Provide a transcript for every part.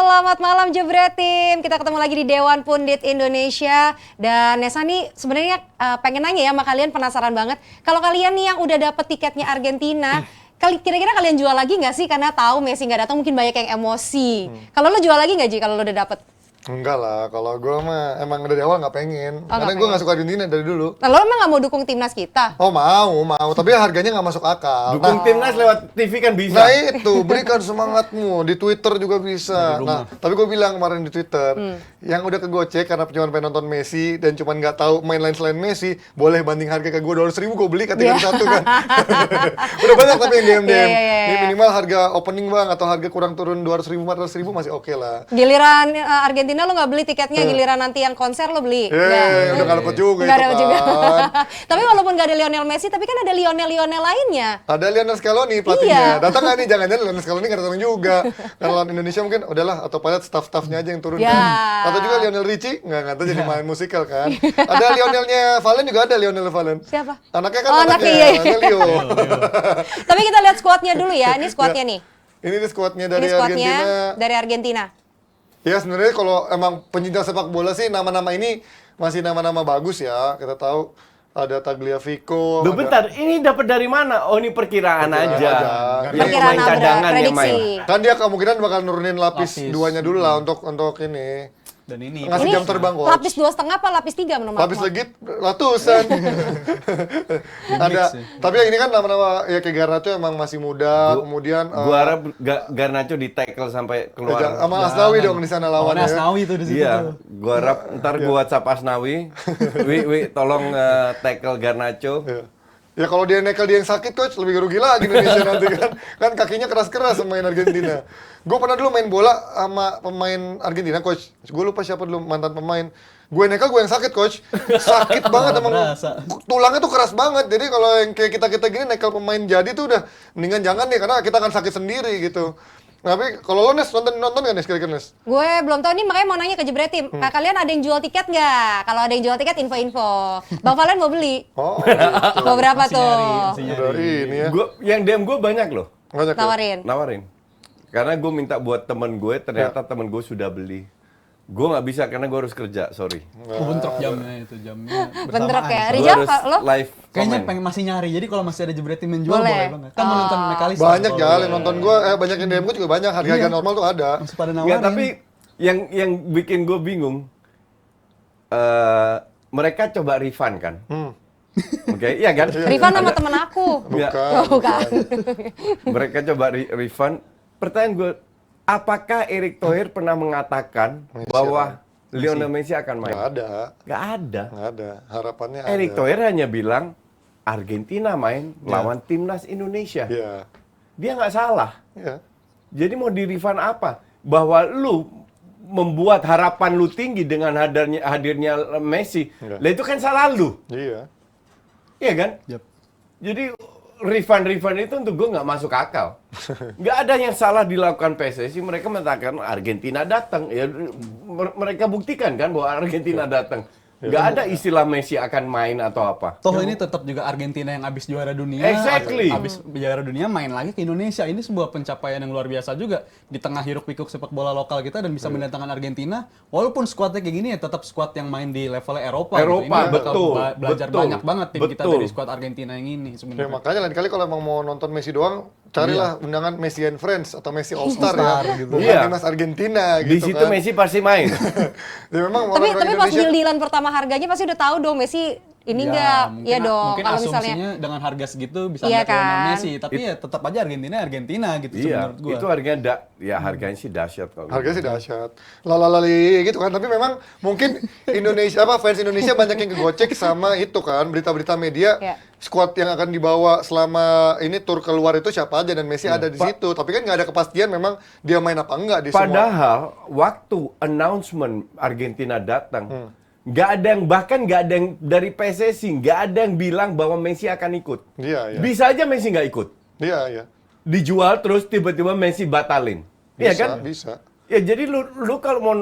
selamat malam Jebret Tim. Kita ketemu lagi di Dewan Pundit Indonesia. Dan Nesa nih sebenarnya pengen nanya ya sama kalian, penasaran banget. Kalau kalian nih yang udah dapet tiketnya Argentina, kira-kira kalian jual lagi nggak sih? Karena tahu Messi nggak datang, mungkin banyak yang emosi. Kalau lo jual lagi nggak Ji kalau lo udah dapet? Enggak lah, kalau gue mah emang dari awal nggak pengen. Oh, karena gue nggak suka Argentina dari dulu. Nah, lo emang nggak mau dukung timnas kita? Oh mau, tapi harganya nggak masuk akal. Dukung timnas lewat TV kan bisa. Nah itu, berikan semangatmu. Di Twitter juga bisa. Nah, tapi gue bilang kemarin di Twitter, yang udah kegocek karena cuma pengen nonton Messi dan cuma nggak tahu main lain selain Messi, boleh banding harga ke gue 200.000, gue beli kategori satu kan. Udah banyak tapi yang DM. Ini minimal harga opening bang, atau harga kurang turun 200.000, 400.000 masih oke lah. Giliran Argentina lo nggak beli tiketnya, giliran nanti yang konser lo beli. Udah nggak dapet juga nggak itu dapet kan. juga. Tapi walaupun nggak ada Lionel Messi, tapi kan ada Lionel lainnya. Ada Lionel Scaloni pelatihnya. Datang nggak nih? Jangan-jangan Lionel Scaloni nggak datang juga. Kalau lawan Indonesia mungkin udahlah, atau pada staff-staffnya aja yang turun. Atau juga Lionel Richie, nggak tahu jadi main musikal kan. Ada Lionelnya Valen juga, ada Lionel Valen. Siapa? Anaknya kan anaknya Leo. Tapi kita lihat skuadnya dulu ya. Ini skuadnya nih. Ini skuadnya dari Argentina. Ya sebenarnya kalau emang pencinta sepak bola sih nama-nama ini masih nama-nama bagus ya. Kita tahu ada Tagliafico. Bentar, ini dapat dari mana? Oh ini perkiraan aja. Ini Perkiraan main cadangan yang main. Kan dia kemungkinan bakal nurunin lapis duanya dulu lah untuk ini. Dan ini ngasih jam terbang kok. Lapis 2,5 apa lapis 3 menurut Lapis legit ratusan. Ada. Tapi yang ini kan nama-nama ya kayak Garnacho emang masih muda. Kemudian Gua harap Garnacho di tackle sampai keluar. sama Asnawi dong di sana lawannya. Asnawi tuh di situ. Iya, gua harap ntar gua WhatsApp Asnawi. Wi tolong tackle Garnacho. Ya kalau dia nekel dia yang sakit coach, lebih rugi lagi Indonesia nanti kan. Kan kakinya keras-keras sama main Argentina. Gue pernah dulu main bola sama pemain Argentina coach. Gue lupa siapa dulu mantan pemain. Gue nekel, gue yang sakit coach. Sakit banget emang. Tulangnya tuh keras banget. Jadi kalau yang kayak kita gini nekel pemain jadi tuh udah mendingan jangan deh, karena kita akan sakit sendiri gitu. Tapi kalau lo Nes, nonton nggak Nes kira-kira Nes? Gue belum tahu nih, makanya mau nanya ke Jebret Tim. Kalian ada yang jual tiket nggak? Kalau ada yang jual tiket, info-info. Bang Valen mau beli? Oh, mau berapa tuh? dari ini ya. Yang DM gue banyak loh. Banyak ya? Nawarin. Karena gue minta buat temen gue, ternyata temen gue sudah beli. Gue nggak bisa karena gue harus kerja, sorry. Bentrok jamnya Bentrok bersamaan. ya. Gue Rijal, harus lo? live Kayaknya comment. masih nyari. Jadi kalau masih ada Jebret Tim menjual boleh banget. Kan mau nonton McAllister. Banyak ya, yang nonton gue, banyak yang DM gue juga banyak. Harga normal tuh ada. Masih pada nawarin. Nggak, tapi yang bikin gue bingung, mereka coba refund kan? Oke, iya kan? Rifan sama temen aku. Bukan. Mereka coba refund. Pertanyaan gue, apakah Erick Thohir pernah mengatakan bahwa Lionel Messi akan main? Nggak ada. Nggak ada. Harapannya Erick ada. Thohir hanya bilang Argentina main lawan timnas Indonesia. Iya. Dia nggak salah. Iya. Jadi mau di refund apa? Bahwa lu membuat harapan lu tinggi dengan hadirnya Messi. Lah itu kan salah lu. Iya. Iya kan? Yep. Jadi refund itu untuk gue nggak masuk akal. Nggak ada yang salah dilakukan PSSI. Mereka mengatakan Argentina datang. Ya, mereka buktikan kan bahwa Argentina datang. Nggak ada istilah Messi akan main atau apa. Toh ini tetap juga Argentina yang habis juara dunia. Exactly. Habis juara dunia main lagi ke Indonesia. Ini sebuah pencapaian yang luar biasa juga di tengah hiruk-pikuk sepak bola lokal kita, dan bisa mendatangkan Argentina. Walaupun skuadnya kayak gini ya tetap skuad yang main di levelnya Eropa. Gitu. Ini bakal belajar banyak banget tim kita dari skuad Argentina yang ini Ya, sebenarnya. makanya lain kali kalau emang mau nonton Messi doang, carilah undangan Messi and Friends atau Messi All Star ya. Gitu. Bukan timnas Argentina Di gitu situ kan. Messi pasti main. Ya, memang Tapi orang-orang pas Indonesia deal-dealan pertama harganya pasti udah tahu dong Messi ini enggak. Iya dong. Mungkin Kalau asumsinya misalnya dengan harga segitu bisa Iya lihat Lionel kan? Messi, tapi ya tetap aja Argentina gitu Iya, menurut gua. itu harganya harganya sih dahsyat kalau. harganya sih dahsyat. Lalalali gitu kan. Tapi memang mungkin Indonesia fans Indonesia banyak yang kegocek sama itu kan, berita-berita media. Iya. Skuad yang akan dibawa selama ini tur keluar itu siapa aja, dan Messi ada di situ. Tapi kan nggak ada kepastian memang dia main apa enggak di semua. Padahal waktu announcement Argentina datang, nggak ada yang, bahkan nggak ada yang dari PSSI, nggak ada yang bilang bahwa Messi akan ikut. Iya. Bisa aja Messi nggak ikut. Iya. Dijual terus tiba-tiba Messi batalin. Iya kan? Bisa. Ya jadi lu kalau mau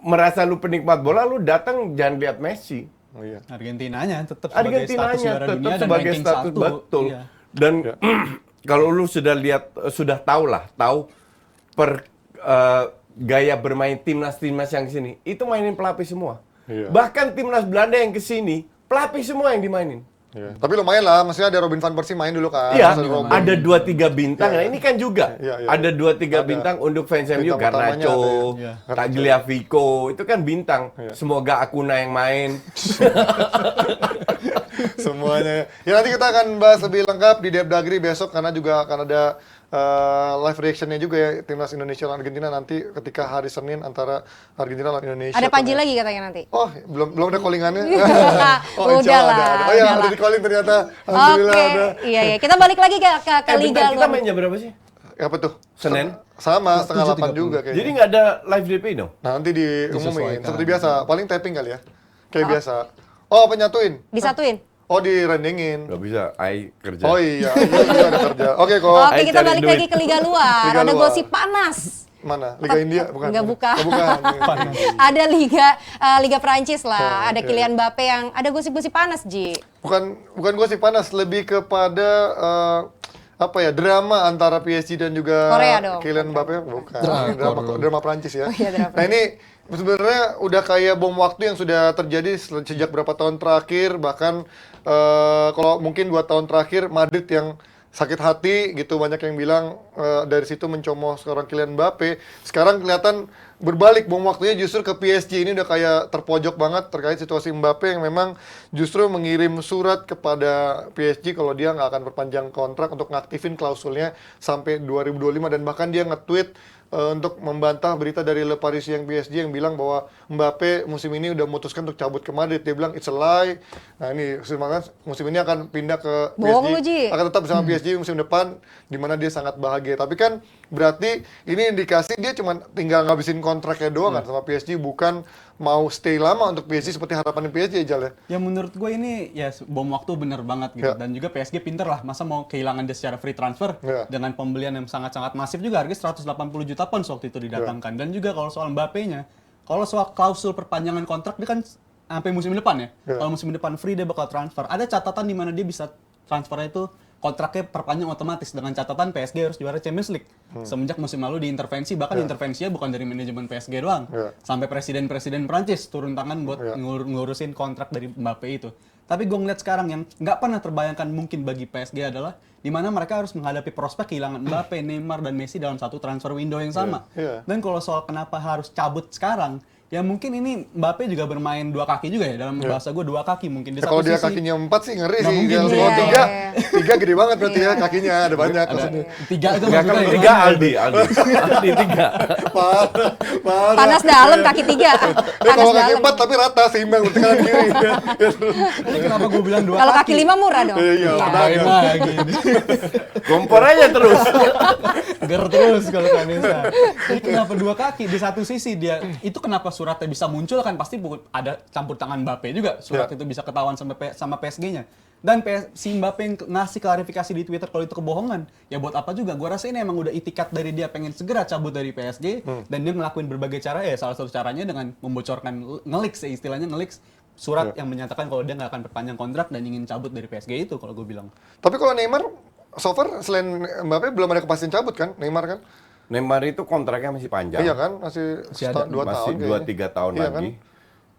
merasa lu penikmat bola, lu datang jangan lihat Messi. Oh, iya. Argentinanya tetap sebagai status Argentinanya juara tetap dunia dan sebagai ranking status, 1. betul. Iya. Dan kalau lu sudah lihat, sudah tahu per gaya bermain timnas yang kesini, itu mainin pelapis semua. Iya. Bahkan timnas Belanda yang kesini, pelapis semua yang dimainin. Iya. Tapi lumayan lah, maksudnya ada Robin van Persie main dulu kan. Iya, Terus Robin. ada 2-3 bintang. Iya. Nah, ini kan juga Iya. ada 2-3 Ada. bintang untuk fans MU, Bintang utamanya Garnacho, ada, ya. Tagliafico, itu kan bintang. Iya. Semoga Akuna yang main. Semuanya. Ya nanti kita akan bahas lebih lengkap di Depdagri besok karena juga akan ada live reactionnya juga ya timnas Indonesia lawan Argentina nanti ketika hari Senin antara Argentina lawan Indonesia. Ada Panji lagi katanya nanti. Oh, belum ada callingannya. Udah insya Allah lah, ada. Oh ya, udah ada lah. di calling ternyata. Alhamdulillah Oke, ada. iya. Kita balik lagi ke Liga Bentar, kita luar. main jam berapa sih? Apa tuh? Senin? Sama, setengah 8 7.30. juga kayaknya. Jadi nggak ada live DP dong? Nah, nanti diumumin Disesuaikan. seperti biasa. Paling tapping kali ya. Kayak biasa. Oh, penyatuin. Disatuin. Oh, direndengin. Nggak bisa, I kerja. Oh iya, iya ada kerja. Oke kok. Oke, Ayo kita cari balik duit. lagi ke Liga luar. Liga Ada luar. gosip panas. Mana? Liga India bukan? Enggak, bukan. Oh, bukan. Ada Liga Prancis lah. Ada iya. Kylian Mbappe yang ada gosip-gosip panas, Ji. Bukan gosip panas, lebih kepada apa ya, drama antara PSG dan juga Korea dong. Kylian Mbappe. Bukan. Drama. Ini drama Prancis ya. Oh iya, drama Nah, ini sebenarnya udah kayak bom waktu yang sudah terjadi sejak berapa tahun terakhir, bahkan kalau mungkin 2 tahun terakhir Madrid yang sakit hati gitu, banyak yang bilang dari situ mencomot seorang Kylian Mbappe. Sekarang kelihatan berbalik, bom waktunya justru ke PSG. Ini udah kayak terpojok banget terkait situasi Mbappe yang memang justru mengirim surat kepada PSG kalau dia nggak akan perpanjang kontrak untuk ngaktifin klausulnya sampai 2025, dan bahkan dia nge-tweet untuk membantah berita dari Le Parisien PSG yang bilang bahwa Mbappe musim ini udah memutuskan untuk cabut ke Madrid. Dia bilang it's a lie. Nah ini semangat musim ini akan pindah ke Bohong PSG, lu, Ji. akan tetap bersama PSG musim depan, di mana dia sangat bahagia. Tapi kan berarti ini indikasi dia cuma tinggal ngabisin kontraknya doang kan sama PSG, bukan mau stay lama untuk PSG seperti harapan PSG aja ya. Ya menurut gue ini ya bom waktu bener banget gitu. Ya. Dan juga PSG pinter lah, masa mau kehilangan dia secara free transfer Ya. dengan pembelian yang sangat-sangat masif juga, harga 180 juta pounds waktu itu didatangkan. Dan juga kalau soal Mbappe-nya, kalau soal klausul perpanjangan kontrak dia kan sampai musim depan ya. Ya. Kalau musim depan free dia bakal transfer. Ada catatan di mana dia bisa transfernya itu kontraknya perpanjang otomatis dengan catatan PSG harus juara Champions League. Semenjak musim lalu diintervensi, bahkan intervensinya bukan dari manajemen PSG doang. Ya. Sampai presiden-presiden Prancis turun tangan buat Ya. ngurusin kontrak dari Mbappe itu. Tapi gue ngeliat sekarang yang nggak pernah terbayangkan mungkin bagi PSG adalah di mana mereka harus menghadapi prospek kehilangan Mbappe, Neymar, dan Messi dalam satu transfer window yang sama. Iya. Dan kalau soal kenapa harus cabut sekarang, ya mungkin ini Mbappe juga bermain 2 kaki juga ya, dalam bahasa gue 2 kaki mungkin di Ya, satu kalau dia sisi. kakinya 4 sih ngeri Nggak sih. mungkin. Kalau Iya, tiga, iya. tiga gede banget berarti ya kakinya, ada banyak Ada maksudnya. 3 itu Nggak, kalau maksudnya 3 Aldi 3. Parah, parah. Panas dalam kaki 3. Ya, Panas kalau kaki dalam. 4 tapi rata seimbang berarti kanan kiri. Ini kenapa gue bilang 2 Kalau kaki 5 murah dong. Iya, Iya. pedagang. gini. Kompor aja terus. Ger terus kalau Vanessa. Ini kenapa 2 kaki? Di satu sisi dia itu kenapa suratnya bisa muncul kan pasti ada campur tangan Mbappe juga. Surat Ya. itu bisa ketahuan sama PSG-nya. Dan si Mbappe yang ngasih klarifikasi di Twitter kalau itu kebohongan. Ya buat apa juga? Gua rasa ini emang udah itikat dari dia pengen segera cabut dari PSG dan dia ngelakuin berbagai cara, ya salah satu caranya dengan membocorkan nge-leaks, ya istilahnya nge-leaks surat yang menyatakan kalau dia nggak akan perpanjang kontrak dan ingin cabut dari PSG itu kalau gue bilang. Tapi kalau Neymar, so far selain Mbappe belum ada kepastian cabut kan? Neymar kan? Neymar itu kontraknya masih panjang. Iya kan? Masih ada. 2 tahun Masih kayaknya. 2-3 tahun Iya lagi. kan?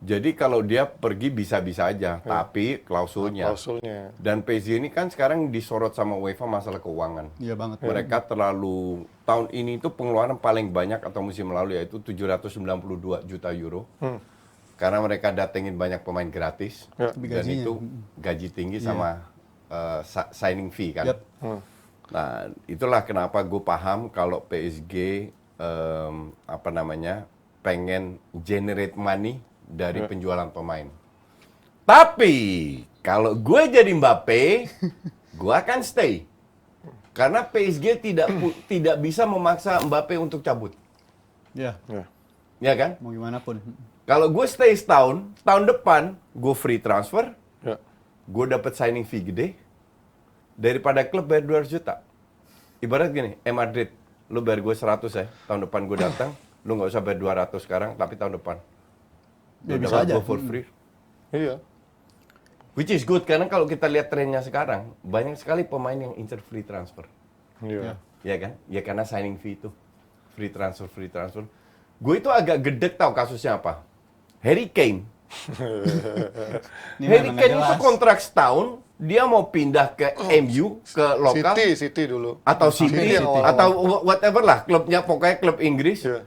Jadi kalau dia pergi bisa-bisa aja, tapi klausulnya. Klausulnya. Dan PSG ini kan sekarang disorot sama UEFA masalah keuangan. Iya banget. Mereka terlalu, tahun ini itu pengeluaran paling banyak atau musim lalu yaitu 792 juta euro. Karena mereka datengin banyak pemain gratis. Ya. Tapi Dan gajinya. itu gaji tinggi sama signing fee kan. Yap. Nah, itulah kenapa gue paham kalau PSG pengen generate money dari penjualan pemain. Tapi kalau gue jadi Mbappe, gue akan stay. Karena PSG tidak bisa memaksa Mbappe untuk cabut. Ya, Ya. Ya kan? mau gimana pun. Kalau gue stay setahun, tahun depan gue free transfer, Ya. gue dapat signing fee gede, daripada klub bayar 200 juta. Ibarat gini, Madrid, lu bayar gue 100 ya, tahun depan gue datang, lu nggak usah bayar 200 sekarang, tapi tahun depan. Ya, Lu bisa dapat aja. gue for free. Iya. Which is good, karena kalau kita lihat trennya sekarang, banyak sekali pemain yang incer free transfer. Iya. Ya. Ya kan? Ya karena signing fee itu. Free transfer. Gue itu agak gedek tahu kasusnya apa. Harry Kane. Ini Harry memang Kane nggak itu jelas. kontrak setahun, dia mau pindah ke MU, ke lokal, City dulu. atau City, City yang awal-awal. atau whatever lah, klubnya pokoknya klub Inggris, Iya.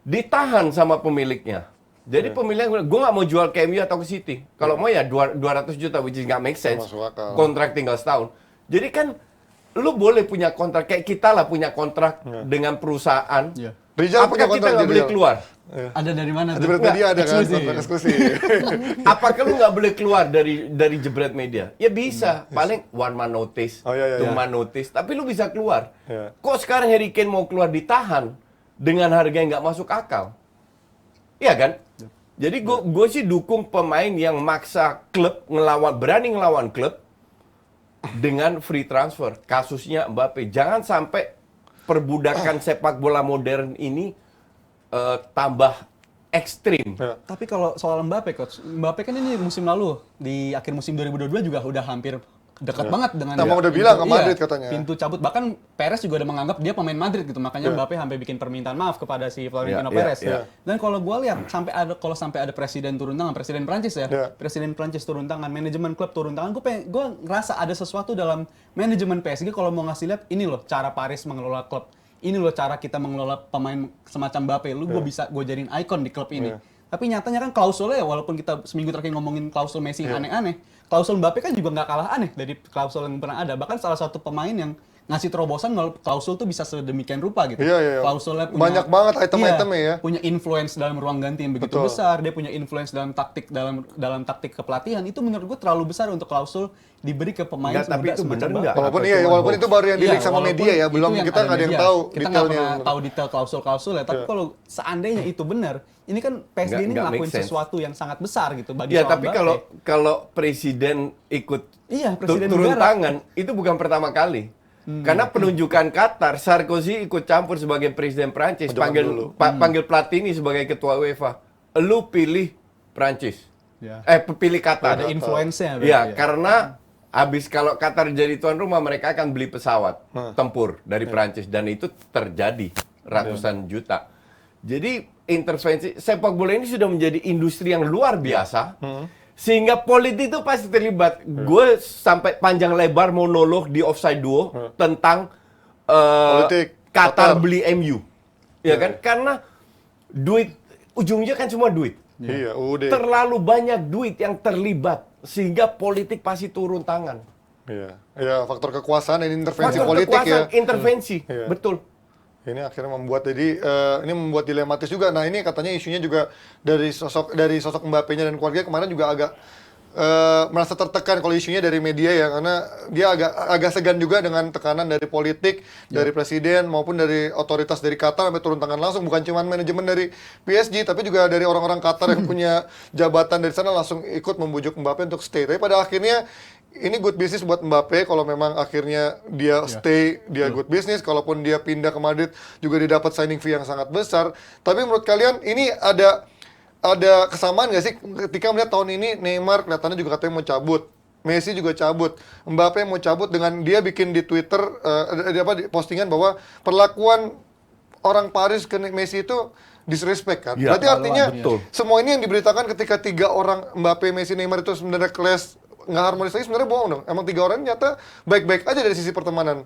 ditahan sama pemiliknya. Jadi pemiliknya, gue nggak mau jual ke MU atau ke City. Kalau mau ya 200 juta, which is nggak make sense. Masuk akal. Kontrak tinggal setahun. Jadi kan, lu boleh punya kontrak, kayak kita lah punya kontrak dengan perusahaan. Iya. Rizal punya Apakah kita kontrak nggak di boleh Rizal. keluar? Ada dari mana Di tuh? berita dia ada kan Eksklusif. kontrak eksklusif. Apakah lu nggak boleh keluar dari jebret media? Ya bisa, paling one man notice, Oh, iya, iya, two iya. man notice. Tapi lu bisa keluar. Iya. Kok sekarang Harry Kane mau keluar ditahan dengan harga yang nggak masuk akal? Iya kan? Jadi gue sih dukung pemain yang maksa klub berani ngelawan klub dengan free transfer. Kasusnya Mbappe. Jangan sampai perbudakan sepak bola modern ini tambah ekstrim. Ya. Tapi kalau soal Mbappe, Coach, Mbappe kan ini musim lalu, di akhir musim 2022 juga udah hampir dekat banget dengan Emang udah pintu- bilang ke iya, Madrid katanya. pintu cabut. Bahkan Perez juga udah menganggap dia pemain Madrid gitu. Makanya Mbappe sampai bikin permintaan maaf kepada si Florentino Iya, Perez. iya. Dan kalau gue lihat kalau sampai ada presiden turun tangan, presiden Prancis ya, Iya. presiden Prancis turun tangan, manajemen klub turun tangan, gue ngerasa ada sesuatu dalam manajemen PSG kalau mau ngasih lihat ini loh cara Paris mengelola klub. Ini loh cara kita mengelola pemain semacam Mbappe. Gue jadiin ikon di klub ini. Tapi nyatanya kan klausulnya ya, walaupun kita seminggu terakhir ngomongin klausul Messi yang aneh-aneh, klausul Mbappe kan juga nggak kalah aneh dari klausul yang pernah ada. Bahkan salah satu pemain yang ngasih terobosan kalau klausul tuh bisa sedemikian rupa gitu. Iya, iya, iya. Klausulnya Banyak banget item-itemnya ya. Punya influence dalam ruang ganti yang begitu Betul. besar, dia punya influence dalam taktik kepelatihan. Itu menurut gue terlalu besar untuk klausul diberi ke pemain Nggak, tapi muda itu semacam bener Mbappe. nggak? Walaupun Atau iya, cuma walaupun hoax? itu baru yang Iya, di-leak sama walaupun media ya, itu belum yang kita nggak ada yang media. tahu Kita nggak detailnya. pernah tahu detail klausul-klausul ya. Tapi kalau seandainya itu benar, ini kan PSG ini Nggak ngelakuin make sense. sesuatu yang sangat besar gitu bagi Ya seorang tapi Mbappe. kalau presiden ikut Iya, presiden turun negara. tangan itu bukan pertama kali. Karena penunjukan Qatar, Sarkozy ikut campur sebagai presiden Prancis, Zaman dulu. panggil Platini sebagai ketua UEFA. Lu pilih Prancis. Ya. Pilih Qatar. Ada influence-nya berarti Iya, ya. karena habis kalau Qatar jadi tuan rumah, mereka akan beli pesawat tempur dari Prancis dan itu terjadi ratusan juta. Jadi intervensi sepak bola ini sudah menjadi industri yang luar biasa. Sehingga politik itu pasti terlibat. Gue sampai panjang lebar monolog di Offside Duo tentang Politik Qatar Qatar. beli MU. Ya kan? Karena duit ujungnya kan semua duit. Iya, udah. Terlalu banyak duit yang terlibat sehingga politik pasti turun tangan. Iya. Ya, faktor kekuasaan dan intervensi Faktor politik ya. kekuasaan, intervensi. Iya. Betul. Ini akhirnya membuat ini membuat dilematis juga. Nah, ini katanya isunya juga dari sosok Mbappe-nya dan keluarga kemarin juga agak merasa tertekan kalau isunya dari media ya, karena dia agak segan juga dengan tekanan dari politik, dari presiden maupun dari otoritas dari Qatar sampai turun tangan langsung, bukan cuma manajemen dari PSG tapi juga dari orang-orang Qatar yang punya jabatan dari sana langsung ikut membujuk Mbappe untuk stay. Tapi pada akhirnya ini good business buat Mbappe kalau memang akhirnya dia stay, dia good business. Kalaupun dia pindah ke Madrid juga dia dapat signing fee yang sangat besar. Tapi menurut kalian ini ada kesamaan nggak sih ketika melihat tahun ini Neymar kelihatannya juga katanya mau cabut, Messi juga cabut, Mbappe mau cabut dengan dia bikin di Twitter di postingan bahwa perlakuan orang Paris ke Messi itu disrespect kan? Ya, Berarti artinya betul. semua ini yang diberitakan ketika 3 orang Mbappe, Messi, Neymar itu sebenarnya clash nggak harmonis lagi sebenarnya bohong dong. Emang 3 orang ini nyata baik-baik aja dari sisi pertemanan.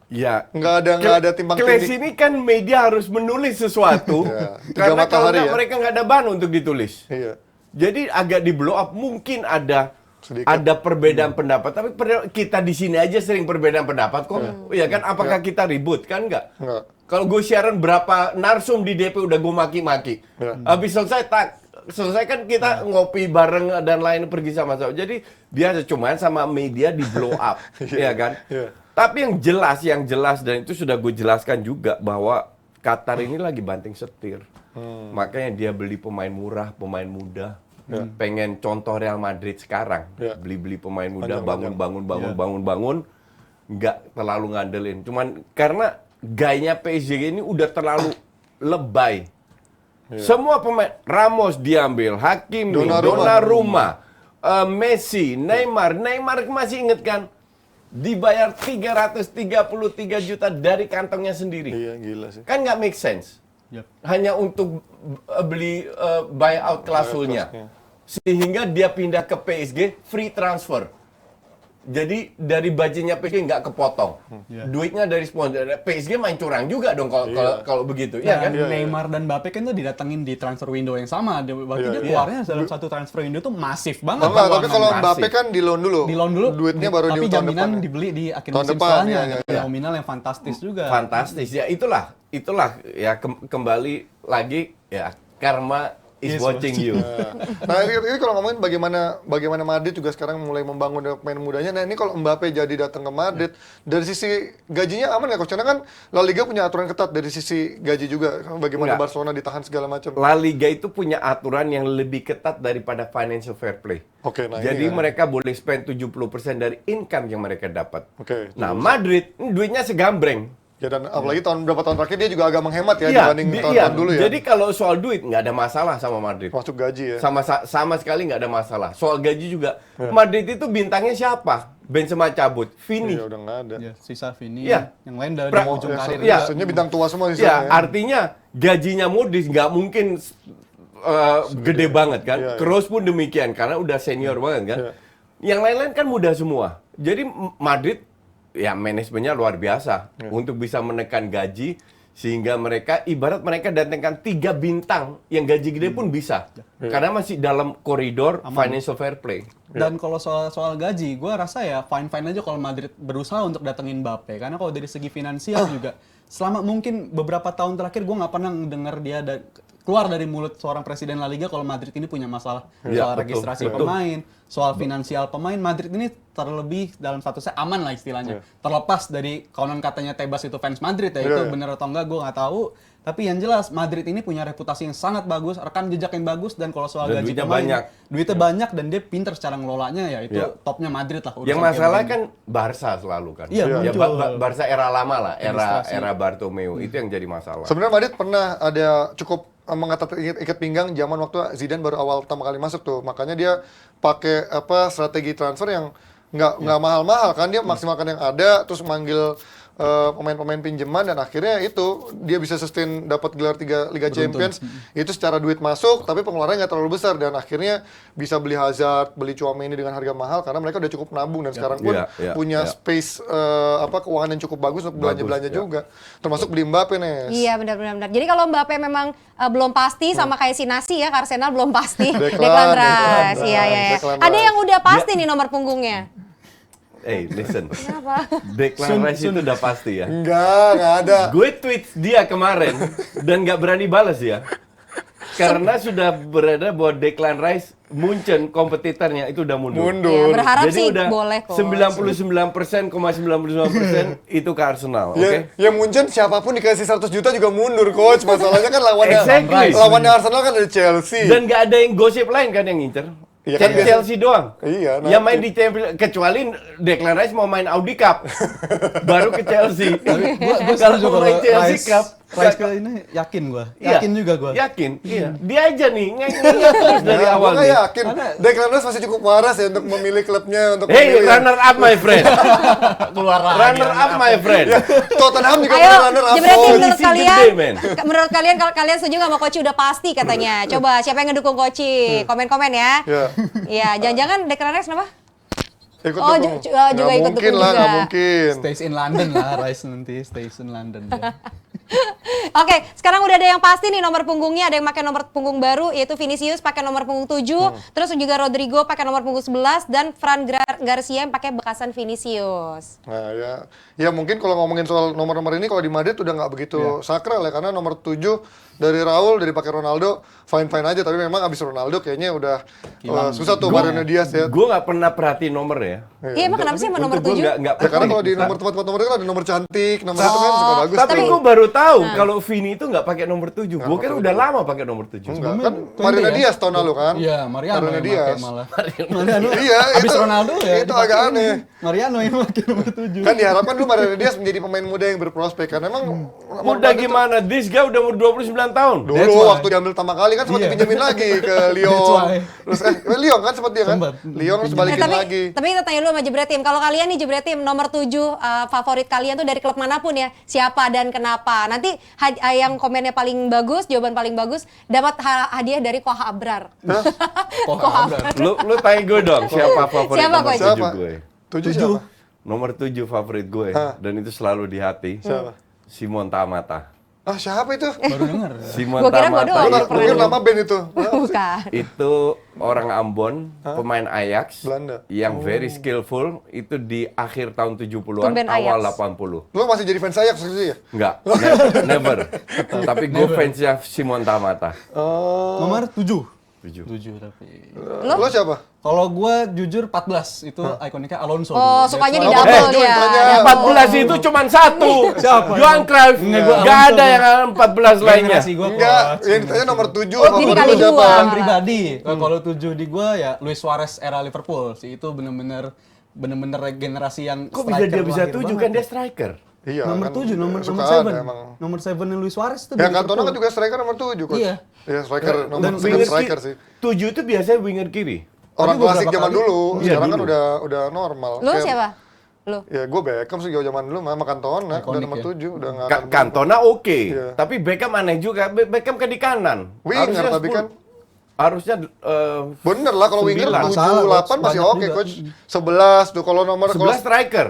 Ya. Nggak ada timbang Clash tindih. ini kan media harus menulis sesuatu. Ya, 3 Karena kalau matahari nggak, ya. mereka nggak ada bahan untuk ditulis. Iya. Jadi agak di blow up, mungkin ada Sedikit. perbedaan pendapat, tapi kita di sini aja sering perbedaan pendapat kok. Iya kan? Apakah kita ribut? Kan enggak. Nggak. Kalau gue siaran berapa narsum di DP udah gue maki-maki. Ya. Habis selesai kan kita ngopi bareng dan lain pergi sama-sama. Jadi biasa cuman sama media di blow up, ya kan? Iya. Tapi yang jelas dan itu sudah gue jelaskan juga bahwa Qatar ini lagi banting setir. Makanya dia beli pemain murah, pemain muda. Pengen contoh Real Madrid sekarang, Ya. beli pemain muda, Panjang-panjang. bangun, nggak terlalu ngandelin. Cuman karena gayanya PSG ini udah terlalu lebay. Semua pemain, Ramos diambil, Hakimi, Donnarumma, Messi, Neymar masih inget kan? Dibayar 333 juta dari kantongnya sendiri. Iya, gila sih. Kan nggak make sense. Yep. hanya untuk beli buyout klausulnya. Sehingga dia pindah ke PSG free transfer. Jadi dari budgetnya PSG nggak kepotong. Duitnya dari sponsor. PSG main curang juga dong kalau begitu. Iya kan? Dan Neymar dan Mbappe kan tuh didatengin di transfer window yang sama. Waktu dia keluarnya dalam satu transfer window tuh masif banget. Enggak, tapi keuangan. kalau Mbappe kan di loan dulu. Di loan dulu, Duitnya baru tapi di tahun jaminan depan. dibeli di akhir Tahun musim depan, setelahnya. iya. Nominal yang fantastis juga. Fantastis ya, itulah ya kembali lagi ya karma is watching you. Nah ini kalau ngomongin bagaimana Madrid juga sekarang mulai membangun pemain mudanya. Nah ini kalau Mbappe jadi datang ke Madrid, dari sisi gajinya aman nggak coach? Karena kan La Liga punya aturan ketat dari sisi gaji juga. Bagaimana Nggak. Barcelona ditahan segala macam. La Liga itu punya aturan yang lebih ketat daripada financial fair play. Oke, nah Jadi ini ya. mereka boleh spend 70% dari income yang mereka dapat. Oke. Nah, Madrid duitnya segambreng. Ya dan apalagi berapa tahun terakhir dia juga agak menghemat ya Iya, dibanding tahun-tahun dulu ya. Jadi kalau soal duit nggak ada masalah sama Madrid. Masuk gaji ya. Sama sekali nggak ada masalah. Soal gaji juga. Madrid itu bintangnya siapa? Benzema cabut, Vini. Iya udah nggak ada. Ya, sisa Vini, Iya. yang lain dari Pra- ujung Ya, karir. Iya. maksudnya bintang tua semua di Ya, sana ya. artinya gajinya Modric nggak mungkin gede banget kan. Iya, iya. Kroos pun demikian karena udah senior banget kan. Iya. Yang lain-lain kan muda semua. Jadi Madrid ya manajemennya luar biasa untuk bisa menekan gaji sehingga mereka ibarat mereka datangkan 3 bintang yang gaji gede pun bisa. Karena masih dalam koridor financial fair play. Dan kalau soal gaji, gue rasa ya fine-fine aja kalau Madrid berusaha untuk datengin Mbappe. Karena kalau dari segi finansial juga, selama mungkin beberapa tahun terakhir gue nggak pernah dengar dia keluar dari mulut seorang presiden La Liga kalau Madrid ini punya masalah Ya, soal betul, registrasi betul. pemain, soal finansial pemain. Madrid ini terlebih dalam statusnya aman lah istilahnya. Terlepas dari konon katanya Tebas itu fans Madrid ya, itu bener atau enggak gue nggak tahu. Tapi yang jelas Madrid ini punya reputasi yang sangat bagus, rekam jejak yang bagus, dan kalau soal Dan gaji duitnya pemain, banyak. duitnya banyak dan dia pinter secara ngelolanya ya itu Ya. topnya Madrid lah. urusan Yang kayak masalah begini. kan Barca selalu kan. Iya, Ya, muncul. Barca era lama lah, Administrasi. era Bartomeu itu yang jadi masalah. Sebenarnya Madrid pernah ada cukup mengatat ikat pinggang zaman waktu Zidane baru awal pertama kali masuk tuh. Makanya dia pakai strategi transfer yang nggak mahal-mahal kan, dia maksimalkan yang ada terus manggil pemain-pemain pinjaman dan akhirnya itu dia bisa sustain dapat gelar 3 Liga Champions itu secara duit masuk tapi pengeluarannya nggak terlalu besar dan akhirnya bisa beli Hazard, beli Tchouaméni dengan harga mahal karena mereka udah cukup nabung dan sekarang pun punya space keuangan yang cukup bagus untuk belanja-belanja juga termasuk beli Mbappe nih. Iya benar. Jadi kalau Mbappe memang belum pasti sama kayak si Nasi ya, ke Arsenal belum pasti. Declan Declan Rice. Iya. Declan Ada Rice. yang udah pasti nih nomor punggungnya. Listen. Kenapa? Declan Rice itu udah pasti ya. Nggak ada. Gue tweet dia kemarin dan nggak berani balas ya. Karena sudah berada bahwa Declan Rice Munchen kompetitornya itu udah mundur. Ya, berharap Jadi sih udah boleh kok. 99,99% itu ke Arsenal, oke? Ya Munchen siapapun dikasih 100 juta juga mundur coach. Masalahnya kan lawannya Exactly. lawannya Arsenal kan ada Chelsea. Dan nggak ada yang gosip lain kan yang ngincer. Iya kan, biasa. Chelsea doang. Iya, Yang main di Champions kecuali Declan Rice mau main Audi Cup. Baru ke Chelsea. Gue Kalau setuju mau kalau main Chelsea Cup. Rice kali ini yakin gue. Iya. Yakin juga gue. Yakin, iya. Dia aja nih nginget terus dari Ya, awal gua nggak nih. yakin. Declan Rice masih cukup waras ya untuk memilih klubnya untuk Hey, memilih. runner up my friend. Keluar lagi. Runner up my friend. Tottenham juga Ayo, punya runner up. Jebretin coach. menurut Isi kalian. gede, men. Menurut kalian kalau kalian setuju nggak sama Koci udah pasti katanya. Coba siapa yang ngedukung Koci? Komen-komen ya. Ya. Iya, jangan-jangan Declan Rice kenapa? Ikut Oh, dukung. juga Nggak ikut mungkin dukung lah, juga. nggak mungkin. Stays in London lah, Rice nanti stays in London. Ya. Oke, sekarang udah ada yang pasti nih nomor punggungnya. Ada yang pakai nomor punggung baru, yaitu Vinicius pakai nomor punggung 7, terus juga Rodrigo pakai nomor punggung 11, dan Fran Garcia yang pakai bekasan Vinicius. Nah ya mungkin kalau ngomongin soal nomor-nomor ini kalau di Madrid udah nggak begitu sakral ya karena nomor 7 dari Raul dari pakai Ronaldo fine aja tapi memang abis Ronaldo kayaknya udah susah tuh Mariano Diaz ya. Gue nggak pernah perhatiin nomor ya. Iya, emang kenapa sih sama nomor Untuk 7? gua nggak Ya karena kalau di nomor tempat-tempat nomor itu kan ada nomor cantik, nomor itu kan suka bagus. Tapi tuh. gue baru tahu kalau Vini itu nggak pakai nomor 7. Gue kan udah lama pakai nomor 7. Enggak, kan Mariano Diaz tahun lalu kan? Iya, Mariano yang Diaz. pakai malah. Mariano. Iya, Abis Ronaldo ya. itu agak dipakai aneh. Mariano yang pakai nomor 7. Kan diharapkan dulu Mariano Diaz menjadi pemain muda yang berprospek kan emang Udah gimana? This guy udah umur 29 tahun. dulu That's why. waktu diambil pertama kali kan sempat Iya. dipinjemin lagi ke Lyon. That's why. Terus Lyon kan sempat dia kan? Sempat. Lyon terus balikin lagi. Tapi kita tanya dulu sama Jebretim. Kalau kalian nih Jebretim nomor 7 favorit kalian tuh dari klub manapun ya, siapa dan kenapa? Nanti yang komennya paling bagus, jawaban paling bagus dapat hadiah dari Koha Abrar. Koha Abrar. Lu tanya gue dong, siapa favorit Siapa, nomor Coach? 7 Siapa? gue? 7 siapa? Nomor 7 favorit gue, dan itu selalu di hati. Siapa? Simon Tamata. Ah, siapa itu? Baru dengar. Simon Gua kira gua Tamata doang. Gue pernah pikir dengar. nama band itu. Bukan. itu orang Ambon, pemain Ajax, Belanda. yang very skillful, itu di akhir tahun 70-an, Tumben awal Ajax. 80. Lo masih jadi fans Ajax sih ya? Enggak, never. Tapi gue fansnya Simon Tamata. Oh. Nomor 7. 7. 7 tapi. Lo siapa? Kalau gue jujur 14 itu ikoniknya Alonso. Oh, dulu. sukanya di That's double Jun, dia. tanya. Double. 14 itu cuma satu. Siapa? Johan Cruyff. Enggak, gua Enggak Alonso, ada gua. yang 14 lainnya. Generasi gua, Enggak, Coach. yang ditanya nomor 7. Oh, jadi kali dua. Bukan pribadi. Kalau 7 di gua ya Luis Suarez era Liverpool. Itu bener-bener generasi yang Kok bisa dia bisa lahir 7 banget. kan dia striker. Iya, Nomor kan 7, nomor suka 7. ada emang. Nomor 7 Luis Suarez itu. Ya, dari Cantona kan Liverpool. juga striker nomor 7, Coach. Iya. Iya, striker nomor Dan second striker sih. 7 itu biasanya winger kiri. Orang Tapi klasik beberapa zaman kali- dulu, Iya, sekarang kan dulu. udah normal. Lu Kayak- siapa? Lu. Ya, gue Beckham sih zaman dulu sama Cantona, udah Ikonik nomor ya. 7, udah nggak akan Cantona oke, Iya. tapi Beckham aneh juga. Beckham ke di kanan. Winger, Harusnya tapi 10. kan Harusnya bener lah kalau winger 9. 7, Masalah, 8 masih banyak oke, juga. Coach. 11 tuh kalau nomor 11 striker.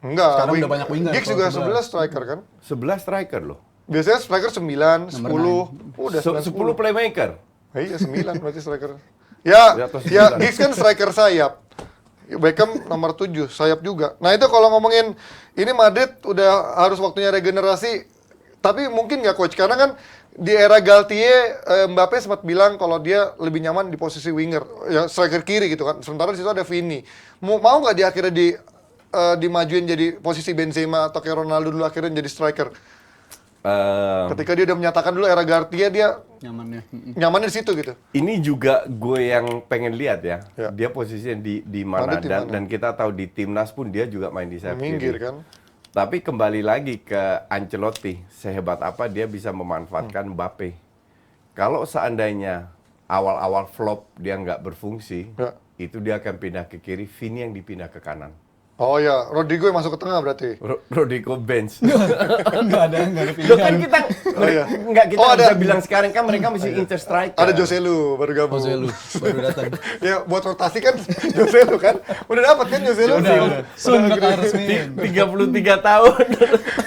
enggak. Sekarang udah banyak winger Giggs kalau juga 11. 11 striker kan. 11 striker loh. Biasanya striker 9, 10. Udah 9 10 playmaker. Iya 9 berarti striker. Ya, Di atas ya 9. Giggs kan striker sayap. Beckham nomor 7, sayap juga. Nah itu kalau ngomongin, ini Madrid udah harus waktunya regenerasi. Tapi mungkin nggak Coach, karena kan di era Galtier, Mbappe sempat bilang kalau dia lebih nyaman di posisi winger, ya striker kiri gitu kan. Sementara di situ ada Vini. Mau nggak dia akhirnya dimajuin jadi posisi Benzema atau kayak Ronaldo dulu akhirnya jadi striker. Ketika dia udah menyatakan dulu era Galtier dia Nyamannya. nyamannya di situ gitu. Ini juga gue yang pengen lihat ya. Ya. Dia posisinya di mana, Madrid di mana? dan kita tahu di timnas pun dia juga main di sayap Minggir kiri. kan. Tapi kembali lagi ke Ancelotti, sehebat apa dia bisa memanfaatkan Mbappe. Kalau seandainya awal-awal flop dia nggak berfungsi, Ya. itu dia akan pindah ke kiri, Vini yang dipindah ke kanan. Oh ya, Rodrigo yang masuk ke tengah berarti. Rodrigo bench. Enggak ada Loh pilihan. kan kita iya. nggak kita Oh, ada. bisa bilang sekarang kan mereka mesti inter striker. Ada Joselu baru gabung. Jose Lu baru datang. Ya buat rotasi kan Joselu kan. Udah dapat kan Joselu. Udah. Sun bakal resmi. 33 tahun.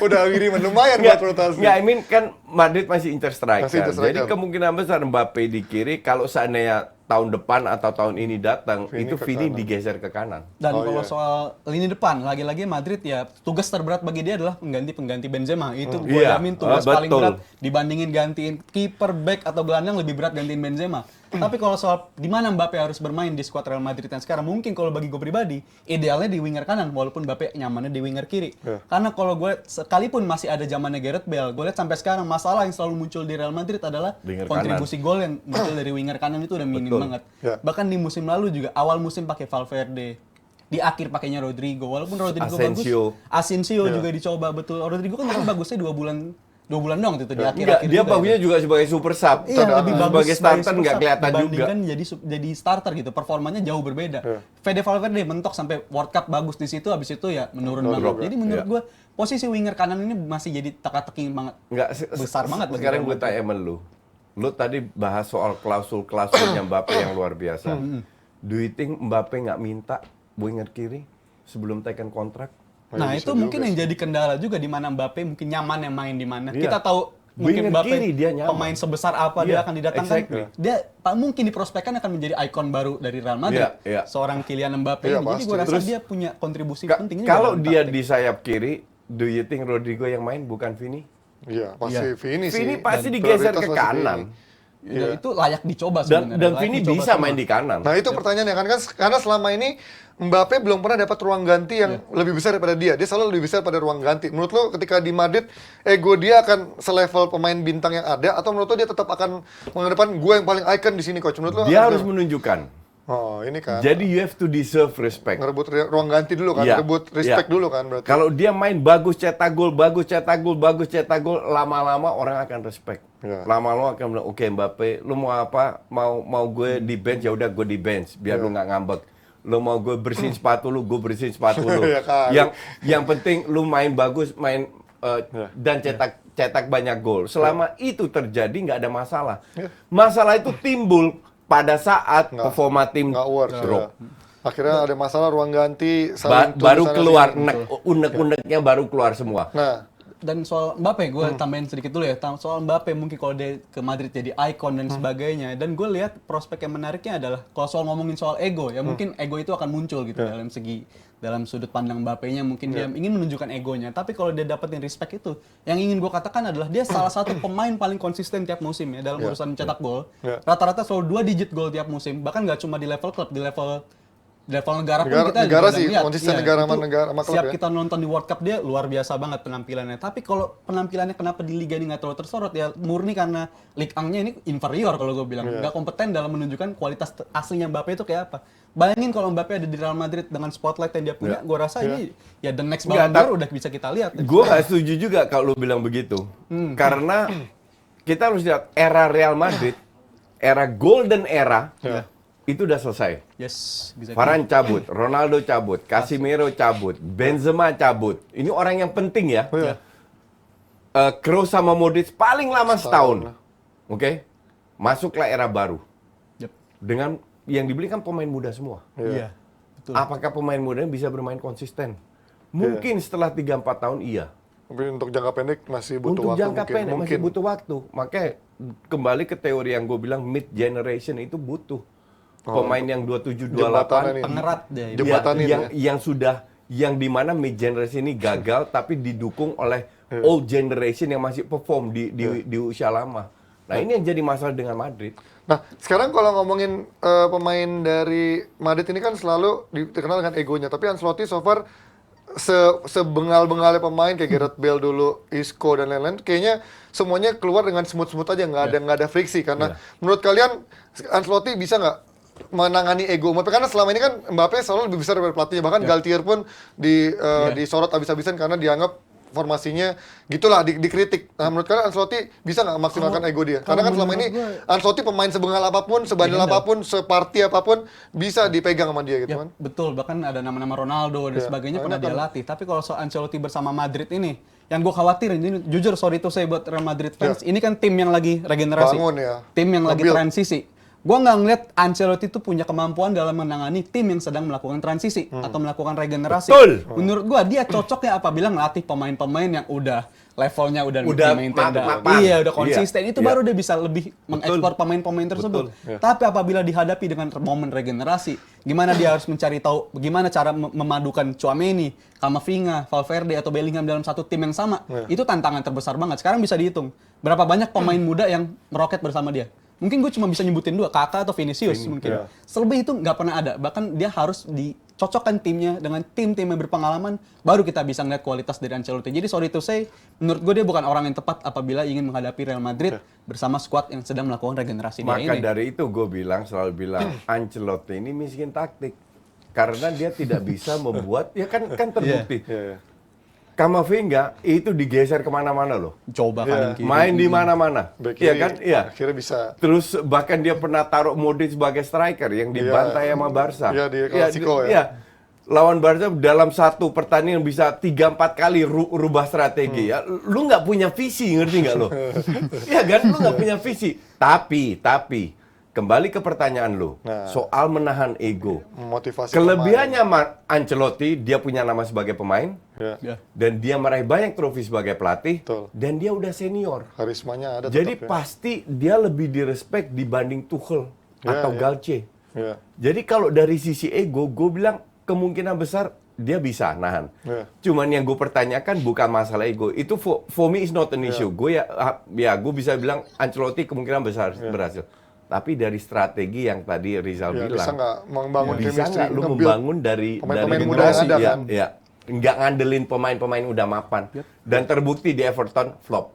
Udah kiriman lumayan buat rotasi. Nggak, I mean kan Madrid masih inter striker. Masih inter striker. Jadi kemungkinan besar Mbappe di kiri, kalau seandainya tahun depan atau tahun ini datang, Vini itu ke Vini kanan. digeser ke kanan. Dan Oh, kalau iya. soal lini depan, lagi-lagi Madrid ya tugas terberat bagi dia adalah pengganti Benzema. Itu gue Iya, jamin tugas paling betul. berat dibandingin gantiin kiper, back atau gelandang lebih berat gantiin Benzema. Tapi kalau soal di mana Mbappe harus bermain di skuad Real Madrid yang sekarang, mungkin kalau bagi gue pribadi, idealnya di winger kanan walaupun Mbappe nyamannya di winger kiri. Iya. Karena kalau gue sekalipun masih ada zamannya Gareth Bale, gue lihat sampai sekarang masalah yang selalu muncul di Real Madrid adalah Winger kontribusi gol yang muncul dari winger kanan itu udah minim Betul. banget. Ya. Bahkan di musim lalu juga awal musim pakai Valverde, di akhir pakainya Rodrigo. Walaupun Rodrigo Asensio. bagus, Asensio juga dicoba betul. Rodrigo kan bagusnya 2 bulan dong itu di Enggak, akhir-akhir. dia juga bagusnya juga sebagai super sub. Iya, lebih bagus sebagai starter nggak kelihatan juga. dibandingkan jadi starter gitu. Performanya jauh berbeda. Fede Valverde mentok sampai World Cup bagus di situ, habis itu ya menurun banget. drop, Jadi menurut Iya. gue posisi winger kanan ini masih jadi teka-teki banget. Nggak, Besar banget bagi Sekarang Real gue tanya sama lu. Lu tadi bahas soal klausul-klausulnya Mbappe yang luar biasa. Do you think Mbappe nggak minta winger kiri sebelum taken kontrak? Nah, bisa itu juga mungkin yang jadi kendala juga di mana Mbappe mungkin nyaman yang main di mana. Iya. Kita tahu mungkin Winger Mbappe kiri dia nyaman. pemain sebesar apa Iya, dia akan didatangkan. exactly. Dia mungkin diprospekkan akan menjadi ikon baru dari Real Madrid. Iya, iya. Seorang Kylian Mbappe Iya, ini. Jadi pasti. gue rasa Terus, dia punya kontribusi penting juga Kalau dalam dia taktik. di sayap kiri, do you think Rodrigo yang main bukan Vini? Iya, pasti Vini sih. Vini pasti Dan digeser prioritas ke pasti kanan. Vini. Ya, itu layak dicoba Dan sebenarnya. Layak Vini dicoba bisa semua. main di kanan. Nah itu pertanyaannya kan karena selama ini Mbappe belum pernah dapat ruang ganti yang lebih besar daripada dia. Dia selalu lebih besar pada ruang ganti. Menurut lo ketika di Madrid, ego dia akan selevel pemain bintang yang ada atau menurut lo dia tetap akan mengedepan gue yang paling icon di sini coach? Menurut lo Dia akan harus gimana? menunjukkan. Oh ini kan. Jadi you have to deserve respect. Ngerebut ruang ganti dulu kan, Iya, rebut respect iya. dulu kan berarti. Kalau dia main bagus cetak gol, bagus cetak gol, bagus cetak gol, lama-lama orang akan respect. Iya. Lama-lama akan bilang, oke Mbappe, lu mau apa? Mau gue di bench ya udah gue di bench, biar lu nggak ngambek. Lu mau gue bersihin sepatu lu, gue bersihin sepatu lu. Iya kan. Yang penting lu main bagus, main dan cetak banyak gol. Selama itu terjadi nggak ada masalah. Masalah itu timbul pada saat performa tim Nggak works. drop. Ya. Akhirnya ada masalah ruang ganti. Baru keluar unek-uneknya baru keluar semua. Nah, Dan soal Mbappe, gue tambahin sedikit dulu ya. Soal Mbappe mungkin kalau dia ke Madrid jadi ikon dan sebagainya. Dan gue lihat prospek yang menariknya adalah kalau soal ngomongin soal ego ya, mungkin ego itu akan muncul gitu dalam sudut pandang Mbappe-nya mungkin dia ingin menunjukkan egonya. Tapi kalau dia dapetin respect itu, yang ingin gue katakan adalah dia salah satu pemain paling konsisten tiap musim ya dalam urusan mencetak gol. Rata-rata selalu 2 digit gol tiap musim. Bahkan nggak cuma di level klub, di level negara pun kita negara juga sih, lihat. konsisten Iya, negara itu sama negara sama klub siap ya. kita nonton di World Cup dia luar biasa banget penampilannya. Tapi kalau penampilannya kenapa di liga ini nggak terlalu tersorot ya murni karena Ligue 1-nya ini inferior kalau gue bilang. Nggak kompeten dalam menunjukkan kualitas aslinya Mbappe itu kayak apa. Bayangin kalau Mbappe ada di Real Madrid dengan spotlight yang dia punya, gue rasa ini ya the next Ballon d'Or udah bisa kita lihat. Gue nggak setuju juga kalau lu bilang begitu. Karena kita harus lihat era Real Madrid, era golden era, itu udah selesai. Yes, bisa. Varane cabut, Ronaldo cabut, Casemiro cabut, Benzema cabut. Ini orang yang penting ya. Kroos sama Modric paling lama setahun. Oke? Masuklah era baru. Yep. Dengan yang dibeli kan pemain muda semua. Iya. Betul. Apakah pemain muda bisa bermain konsisten? Mungkin setelah 3-4 tahun iya. Tapi untuk jangka pendek masih butuh Untuk waktu. jangka pendek masih mungkin. butuh waktu. Makanya kembali ke teori yang gue bilang mid generation itu butuh pemain yang 27 Jembatannya 28 nih. Pengerat dia. ya, Jembatanin yang dimana mid generation ini gagal tapi didukung oleh old generation yang masih perform di usia lama. Nah, ini yang jadi masalah dengan Madrid. Nah, sekarang kalau ngomongin pemain dari Madrid ini kan selalu terkenal dengan egonya. Tapi Ancelotti so far sebengal-bengalnya pemain kayak Gareth Bale dulu, Isco dan lain-lain, kayaknya semuanya keluar dengan smooth-smooth aja, nggak ada friksi. Karena menurut kalian Ancelotti bisa nggak menangani ego Mbappe? Karena selama ini kan Mbappe selalu lebih besar daripada pelatihnya. Bahkan Galtier pun disorot habis-habisan karena dianggap formasinya gitulah dikritik. Nah, menurut kalian Ancelotti bisa nggak maksimalkan ego dia? Karena kan selama ini Ancelotti pemain sebengal apapun, sebandel apapun, separti apapun bisa dipegang sama dia gitu Ya, kan. betul, bahkan ada nama-nama Ronaldo dan sebagainya pernah dia latih. Tapi kalau soal Ancelotti bersama Madrid ini, yang gue khawatirin, ini jujur sorry to say buat Real Madrid fans, ini kan tim yang lagi regenerasi, Bangun ya. tim yang lagi Nge-build. transisi. Gue nggak ngeliat Ancelotti itu punya kemampuan dalam menangani tim yang sedang melakukan transisi atau melakukan regenerasi. Betul. Menurut gue dia cocoknya apabila ngelatih pemain-pemain yang udah levelnya udah maintain mapan. iya udah konsisten. Iya. Itu baru dia bisa lebih mengekspor pemain-pemain tersebut. Tapi apabila dihadapi dengan momen regenerasi, gimana dia harus mencari tahu bagaimana cara memadukan Tchouaméni, Camavinga, Valverde atau Bellingham dalam satu tim yang sama. Itu tantangan terbesar banget. Sekarang bisa dihitung berapa banyak pemain muda yang meroket bersama dia. Mungkin gue cuma bisa nyebutin 2, Kakak atau Vinicius mungkin. Selebih itu nggak pernah ada. Bahkan dia harus dicocokkan timnya dengan tim-tim yang berpengalaman, baru kita bisa ngeliat kualitas dari Ancelotti. Jadi sorry to say, menurut gue dia bukan orang yang tepat apabila ingin menghadapi Real Madrid bersama skuad yang sedang melakukan regenerasi dia Maka ini. dari itu gue selalu bilang Ancelotti ini miskin taktik. Karena dia tidak bisa membuat, ya kan terbukti. Camavinga itu digeser kemana-mana loh. Coba kanan kiri. Main di mana-mana. Back Iya kiri, kan? Iya. Akhirnya bisa. Terus bahkan dia pernah taruh Modric sebagai striker yang dibantai sama Barca. Iya, di Clasico ya. Iya. Lawan Barca dalam satu pertandingan bisa 3-4 kali rubah strategi ya. Lu nggak punya visi, ngerti nggak lo? Iya kan? Lu nggak punya visi. Tapi kembali ke pertanyaan lu soal menahan ego. Memotivasi Kelebihannya Ancelotti, dia punya nama sebagai pemain. Ya. Dan dia meraih banyak trofi sebagai pelatih. Betul. Dan dia udah senior. Karismanya ada Jadi tetap, ya. pasti dia lebih direspek dibanding Tuchel atau Galtier. Ya. Jadi kalau dari sisi ego, gue bilang kemungkinan besar dia bisa nahan. Ya. Cuman yang gue pertanyakan bukan masalah ego. Itu for me is not an issue. Gue gue bisa bilang Ancelotti kemungkinan besar berhasil. Tapi dari strategi yang tadi Rizal bilang, bisa nggak membangun bisa chemistry, nggak lu nge-build membangun dari pemain-pemain muda generasi, yang ada, ya, kan? ya. Nggak ngandelin pemain-pemain udah mapan. Dan terbukti di Everton flop.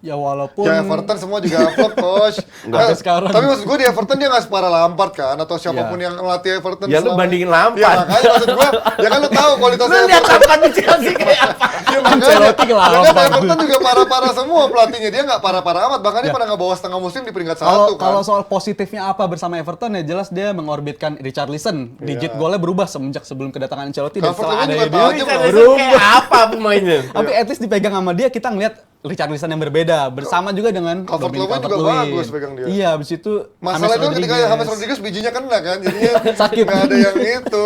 Ya walaupun Ya Everton semua juga flop, coach. Sampai sekarang. Tapi maksud gue di Everton dia nggak separah Lampard kan, atau siapapun yang ngelatih Everton. Ya lu bandingin Lampard. Ya makanya maksud gue, ya kan lu tahu kualitasnya Lu lihat Everton. Lampard di Chelsea kayak apa? Ya makanya, Ancelotti ke ya kan Lampard. Everton juga parah-parah semua pelatihnya, dia nggak parah-parah amat. Bahkan dia pernah ngebawa setengah musim di peringkat Kalau 1 kan. kalau soal positifnya apa bersama Everton ya jelas dia mengorbitkan Richarlison. Digit golnya berubah semenjak sebelum kedatangan Ancelotti dan Calvert-Lewin setelah ada juga dia. tajam Richarlison loh. kayak apa pemainnya? Tapi at least dipegang sama dia kita ngeliat Richarlison yang berbeda bersama juga dengan Calvert-Lewin Dominic juga Calvert-Lewin. bagus pegang dia. Iya, habis itu Masalah itu James ketika Rodriguez. James Rodriguez bijinya kena kan, jadinya Sakit. nggak ada yang itu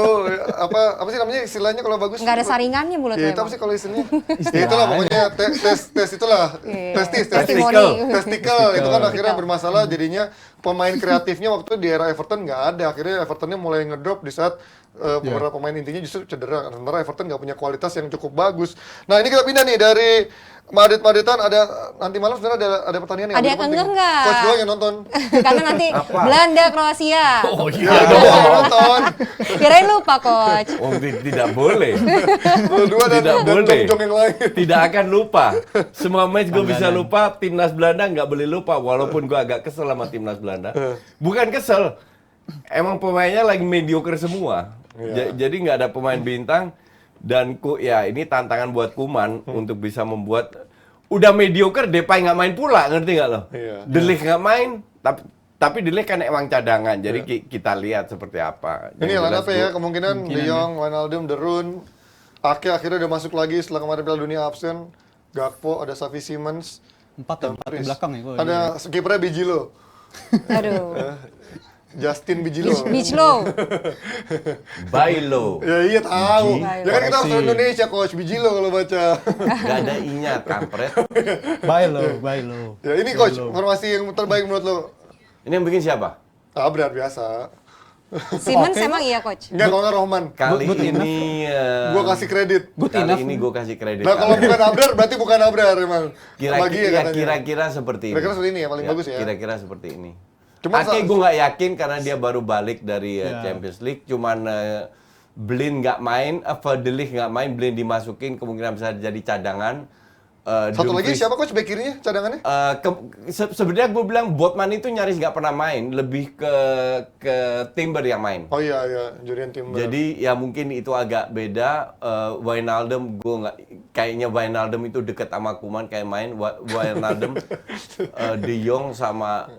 apa sih namanya istilahnya kalau bagus? Nggak ada saringannya mulut Ya lo itu apa emang. sih kalau istilahnya? Ya itulah pokoknya tes itulah Iya. testis Testimoni. testikel itu kan akhirnya bermasalah jadinya pemain kreatifnya waktu itu di era Everton nggak ada, akhirnya Evertonnya mulai ngedrop di saat beberapa pemain intinya justru cedera, sementara Everton nggak punya kualitas yang cukup bagus. Nah ini kita pindah nih dari Madrid-Madridan, ada nanti malam sebenarnya ada pertandingan yang Ada lebih yang penting. enggak nggak? Coach doang yang nonton. Karena nanti Apa? Belanda Kroasia. Oh Ya, iya doang yang dong. nonton. Kirain lupa coach. Oh, tidak boleh. Lu dua dan Tidak boleh. jong yang lain. Tidak akan lupa. Semua match gue bisa lupa, timnas Belanda nggak boleh lupa. Walaupun gue agak kesel sama timnas Belanda. Bukan kesel, emang pemainnya lagi mediocre semua. Jadi nggak ada pemain bintang. Dan ya ini tantangan buat Koeman untuk bisa membuat udah mediocre, Depay nggak main pula, ngerti nggak lo? Iya. De Ligt nggak main, tapi De Ligt kan emang cadangan. Jadi kita lihat seperti apa. Ini Yang line jelas up ya, kemungkinan De Jong, Wijnaldum, De Roon, Ake akhirnya udah masuk lagi setelah kemarin Piala Dunia absen. Gakpo, ada Xavi Simons, Empat di belakang ya. gua. ada kipernya Bijilo, Aduh. Justin Bijilo. Beach low. Bailo. Ya iya tahu. Biji. Ya kan kita harus Indonesia coach Bijilo kalau baca. Gak ada inya, kampret. Bailo. Ya ini coach, informasi yang terbaik menurut lo. Ini yang bikin siapa? Abrar biasa. Simmons Oke. emang iya coach. Enggak kalau nggak Rohman. Kali Good ini Gua kasih kredit. Good kali enough. ini gue kasih kredit. Nah kalau bukan Abrar berarti bukan Abrar emang. Bagi ya katanya. Kira-kira seperti ini. Kira-kira seperti ini ya, paling bagus ya. Kira-kira seperti ini. Cuma Ake gue nggak yakin karena dia baru balik dari Ya. Champions League. Cuman Blin nggak main, De Ligt nggak main, Blin dimasukin kemungkinan bisa jadi cadangan. Satu lagi Dumfries- siapa coach back kirinya cadangannya? Sebenarnya gue bilang Botman itu nyaris nggak pernah main, lebih ke Timber yang main. Oh iya Julian Timber. Jadi ya mungkin itu agak beda. Wijnaldum gue nggak, kayaknya Wijnaldum itu deket sama Koeman kayak main. Wijnaldum, De Jong sama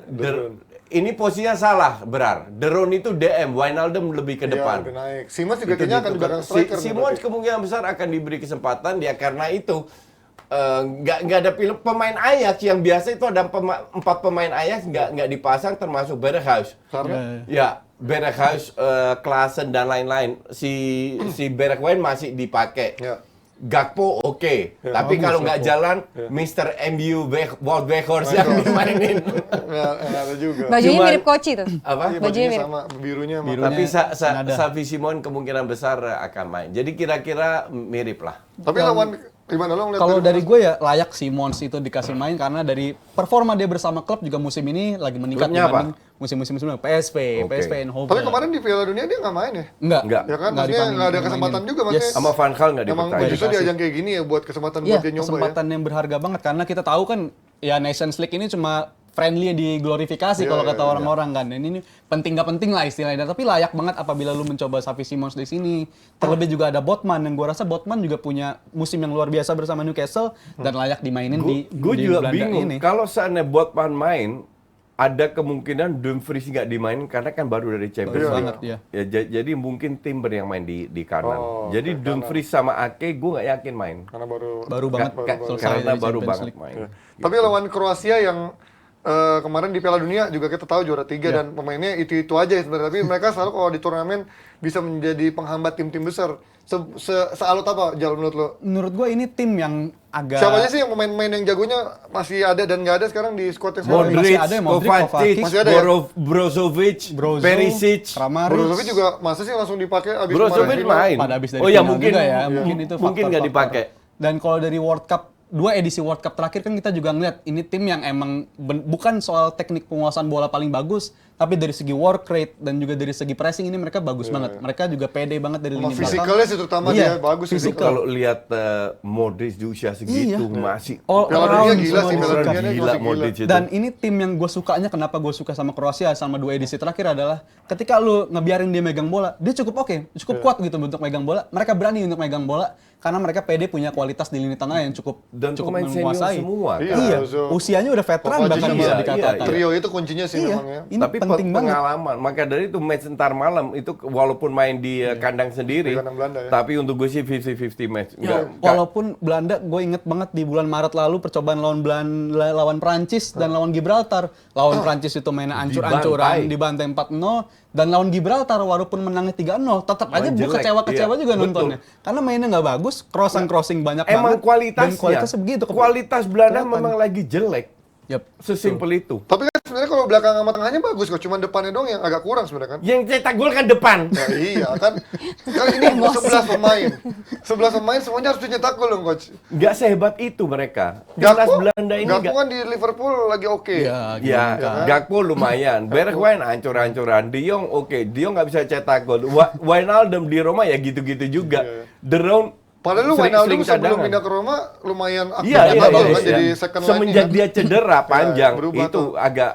ini posisinya salah berar. De Roon itu DM, Wijnaldum lebih ke Iya, depan. udah naik. Simons juga Itu kayaknya akan di belakang striker. nih, Simons berarti. kemungkinan besar akan diberi kesempatan dia karena itu nggak ada pemain Ajax yang biasa itu ada 4 pemain Ajax nggak dipasang termasuk Berghuis. Karena Ya, Berghuis, Klaassen dan lain-lain. Si Bergwijn masih dipakai. Ya. Gakpo oke. Tapi kalau nggak jalan, Mr. MU Wout Weghorst yang dimainin. nggak ada juga. Bajunya Cuman- mirip Koci tuh. Apa? Iya, bajunya bajunya mirip. sama, birunya sama. Birunya Tapi senada. Xavi Simons kemungkinan besar akan main. Jadi kira-kira mirip lah. Tapi lawan gimana lo ngeliat Kalau dari gue ya layak Simons itu dikasih main karena dari performa dia bersama klub juga musim ini lagi meningkat Klubnya apa? dibanding musim-musim sebelumnya. PSV, Oke. PSV Eindhoven. Tapi kemarin di Piala Dunia dia nggak main ya? Enggak. Enggak. Ya kan, Nggak maksudnya dipanggil, nggak ada dimainin. kesempatan juga makanya. Yes. Sama Van Gaal nggak Emang dipercaya. justru di ajang kayak gini ya buat kesempatan Iya, buat dia nyoba ya. kesempatan yang berharga banget karena kita tahu kan ya Nations League ini cuma friendly di glorifikasi Iya, kalau iya, kata orang-orang kan. Dan ini penting nggak penting lah istilahnya. Tapi layak banget apabila lu mencoba Xavi Simons di sini. Terlebih juga ada Botman yang gua rasa Botman juga punya musim yang luar biasa bersama Newcastle dan layak dimainin Gue di juga Belanda bingung. ini. Kalau seandainya Botman main, ada kemungkinan Dumfries nggak dimainin karena kan baru dari Champions Iya, League. banget, iya. Ya, jadi mungkin Timber yang main di kanan. Oh, Jadi oke, Dumfries sama Ake gue nggak yakin main. Karena baru Baru banget selesai Karena dari baru Champions banget League. main. Tapi lawan Kroasia yang kemarin di Piala Dunia juga kita tahu juara 3 dan pemainnya itu aja sebenarnya. Tapi mereka selalu kalau di turnamen bisa menjadi penghambat tim-tim besar. Sealot apa Jal menurut lo? Menurut gue ini tim yang agak Siapa aja sih yang pemain-pemain yang jagonya masih ada dan nggak ada sekarang di squad yang sekarang? Modric, Masih ada ya, Modric, Kovacic, Kovacic. Masih ada ya? Brozovic, Brozo, Perisic. Kramaric. Brozovic juga masa sih langsung dipakai abis Brozovic kemarin final? main. Pada habis dari Oh ya final mungkin juga ya, mungkin itu mungkin nggak faktor-faktor. dipakai. Dan kalau dari World Cup, 2 edisi World Cup terakhir kan kita juga ngeliat ini tim yang emang bukan soal teknik penguasaan bola paling bagus, tapi dari segi work rate dan juga dari segi pressing ini mereka bagus banget. Mereka juga pede banget dari Sama lini belakang. fisikalnya sih terutama Iya, dia bagus sih. fisikal. Kalau lihat Modric di usia segitu masih All Piala around Dunia gila semua sih, Piala disuka. Dunia gila masih Modric itu. Dan ini tim yang gue sukanya, kenapa gue suka sama Kroasia sama 2 edisi terakhir adalah ketika lu ngebiarin dia megang bola, dia cukup kuat gitu untuk megang bola. Mereka berani untuk megang bola karena mereka pede punya kualitas di lini tengah yang cukup Dan pemain senior menguasai. semua, kan? Iya, Iya, so- usianya udah veteran Kovacic bahkan juga. bisa Iya, dikatakan. iya. Trio itu kuncinya sih Iya, memang ya. ini Tapi penting banget. pengalaman, maka dari itu match ntar malam itu walaupun main di kandang sendiri, Di kandang Belanda, ya. tapi untuk gue sih 50-50 match. Walaupun Belanda, gue inget banget di bulan Maret lalu percobaan lawan Prancis dan lawan Gibraltar. Lawan Prancis itu mainnya ancur-ancuran, dibantai 4-0. Dan lawan Gibraltar walaupun menangnya 3-0, tetap aja Main gue jelek, kecewa-kecewa iya, juga betul. nontonnya. Karena mainnya nggak bagus, crossing banyak Emang banget. Dan kualitasnya, kualitasnya begitu. kualitas Belanda Kelihatan. memang lagi jelek. Yep. Sesimpel itu. Tapi kan sebenarnya kalau belakang sama tengahnya bagus kok, cuma depannya doang yang agak kurang sebenarnya kan. Yang cetak gol kan depan. Ya, iya kan. Kan ini 11 pemain. 11 pemain semuanya harus dicetak gol dong coach. Nggak sehebat itu mereka. Timnas Belanda ini Gakpo nggak. kan di Liverpool lagi oke. Iya, Ya, gimana? Gakpo lumayan. Bergwijn hancur-hancuran. De Jong oke. De Jong nggak bisa cetak gol. Wijnaldum di Roma ya gitu-gitu juga. Iya. De Roon Padahal lu sering- Wijnaldum sering sebelum cadangan. pindah ke Roma lumayan aktif Iya, cetak gol bagus kan ya. jadi second line Semenjak kan. dia cedera panjang berubah itu tuh.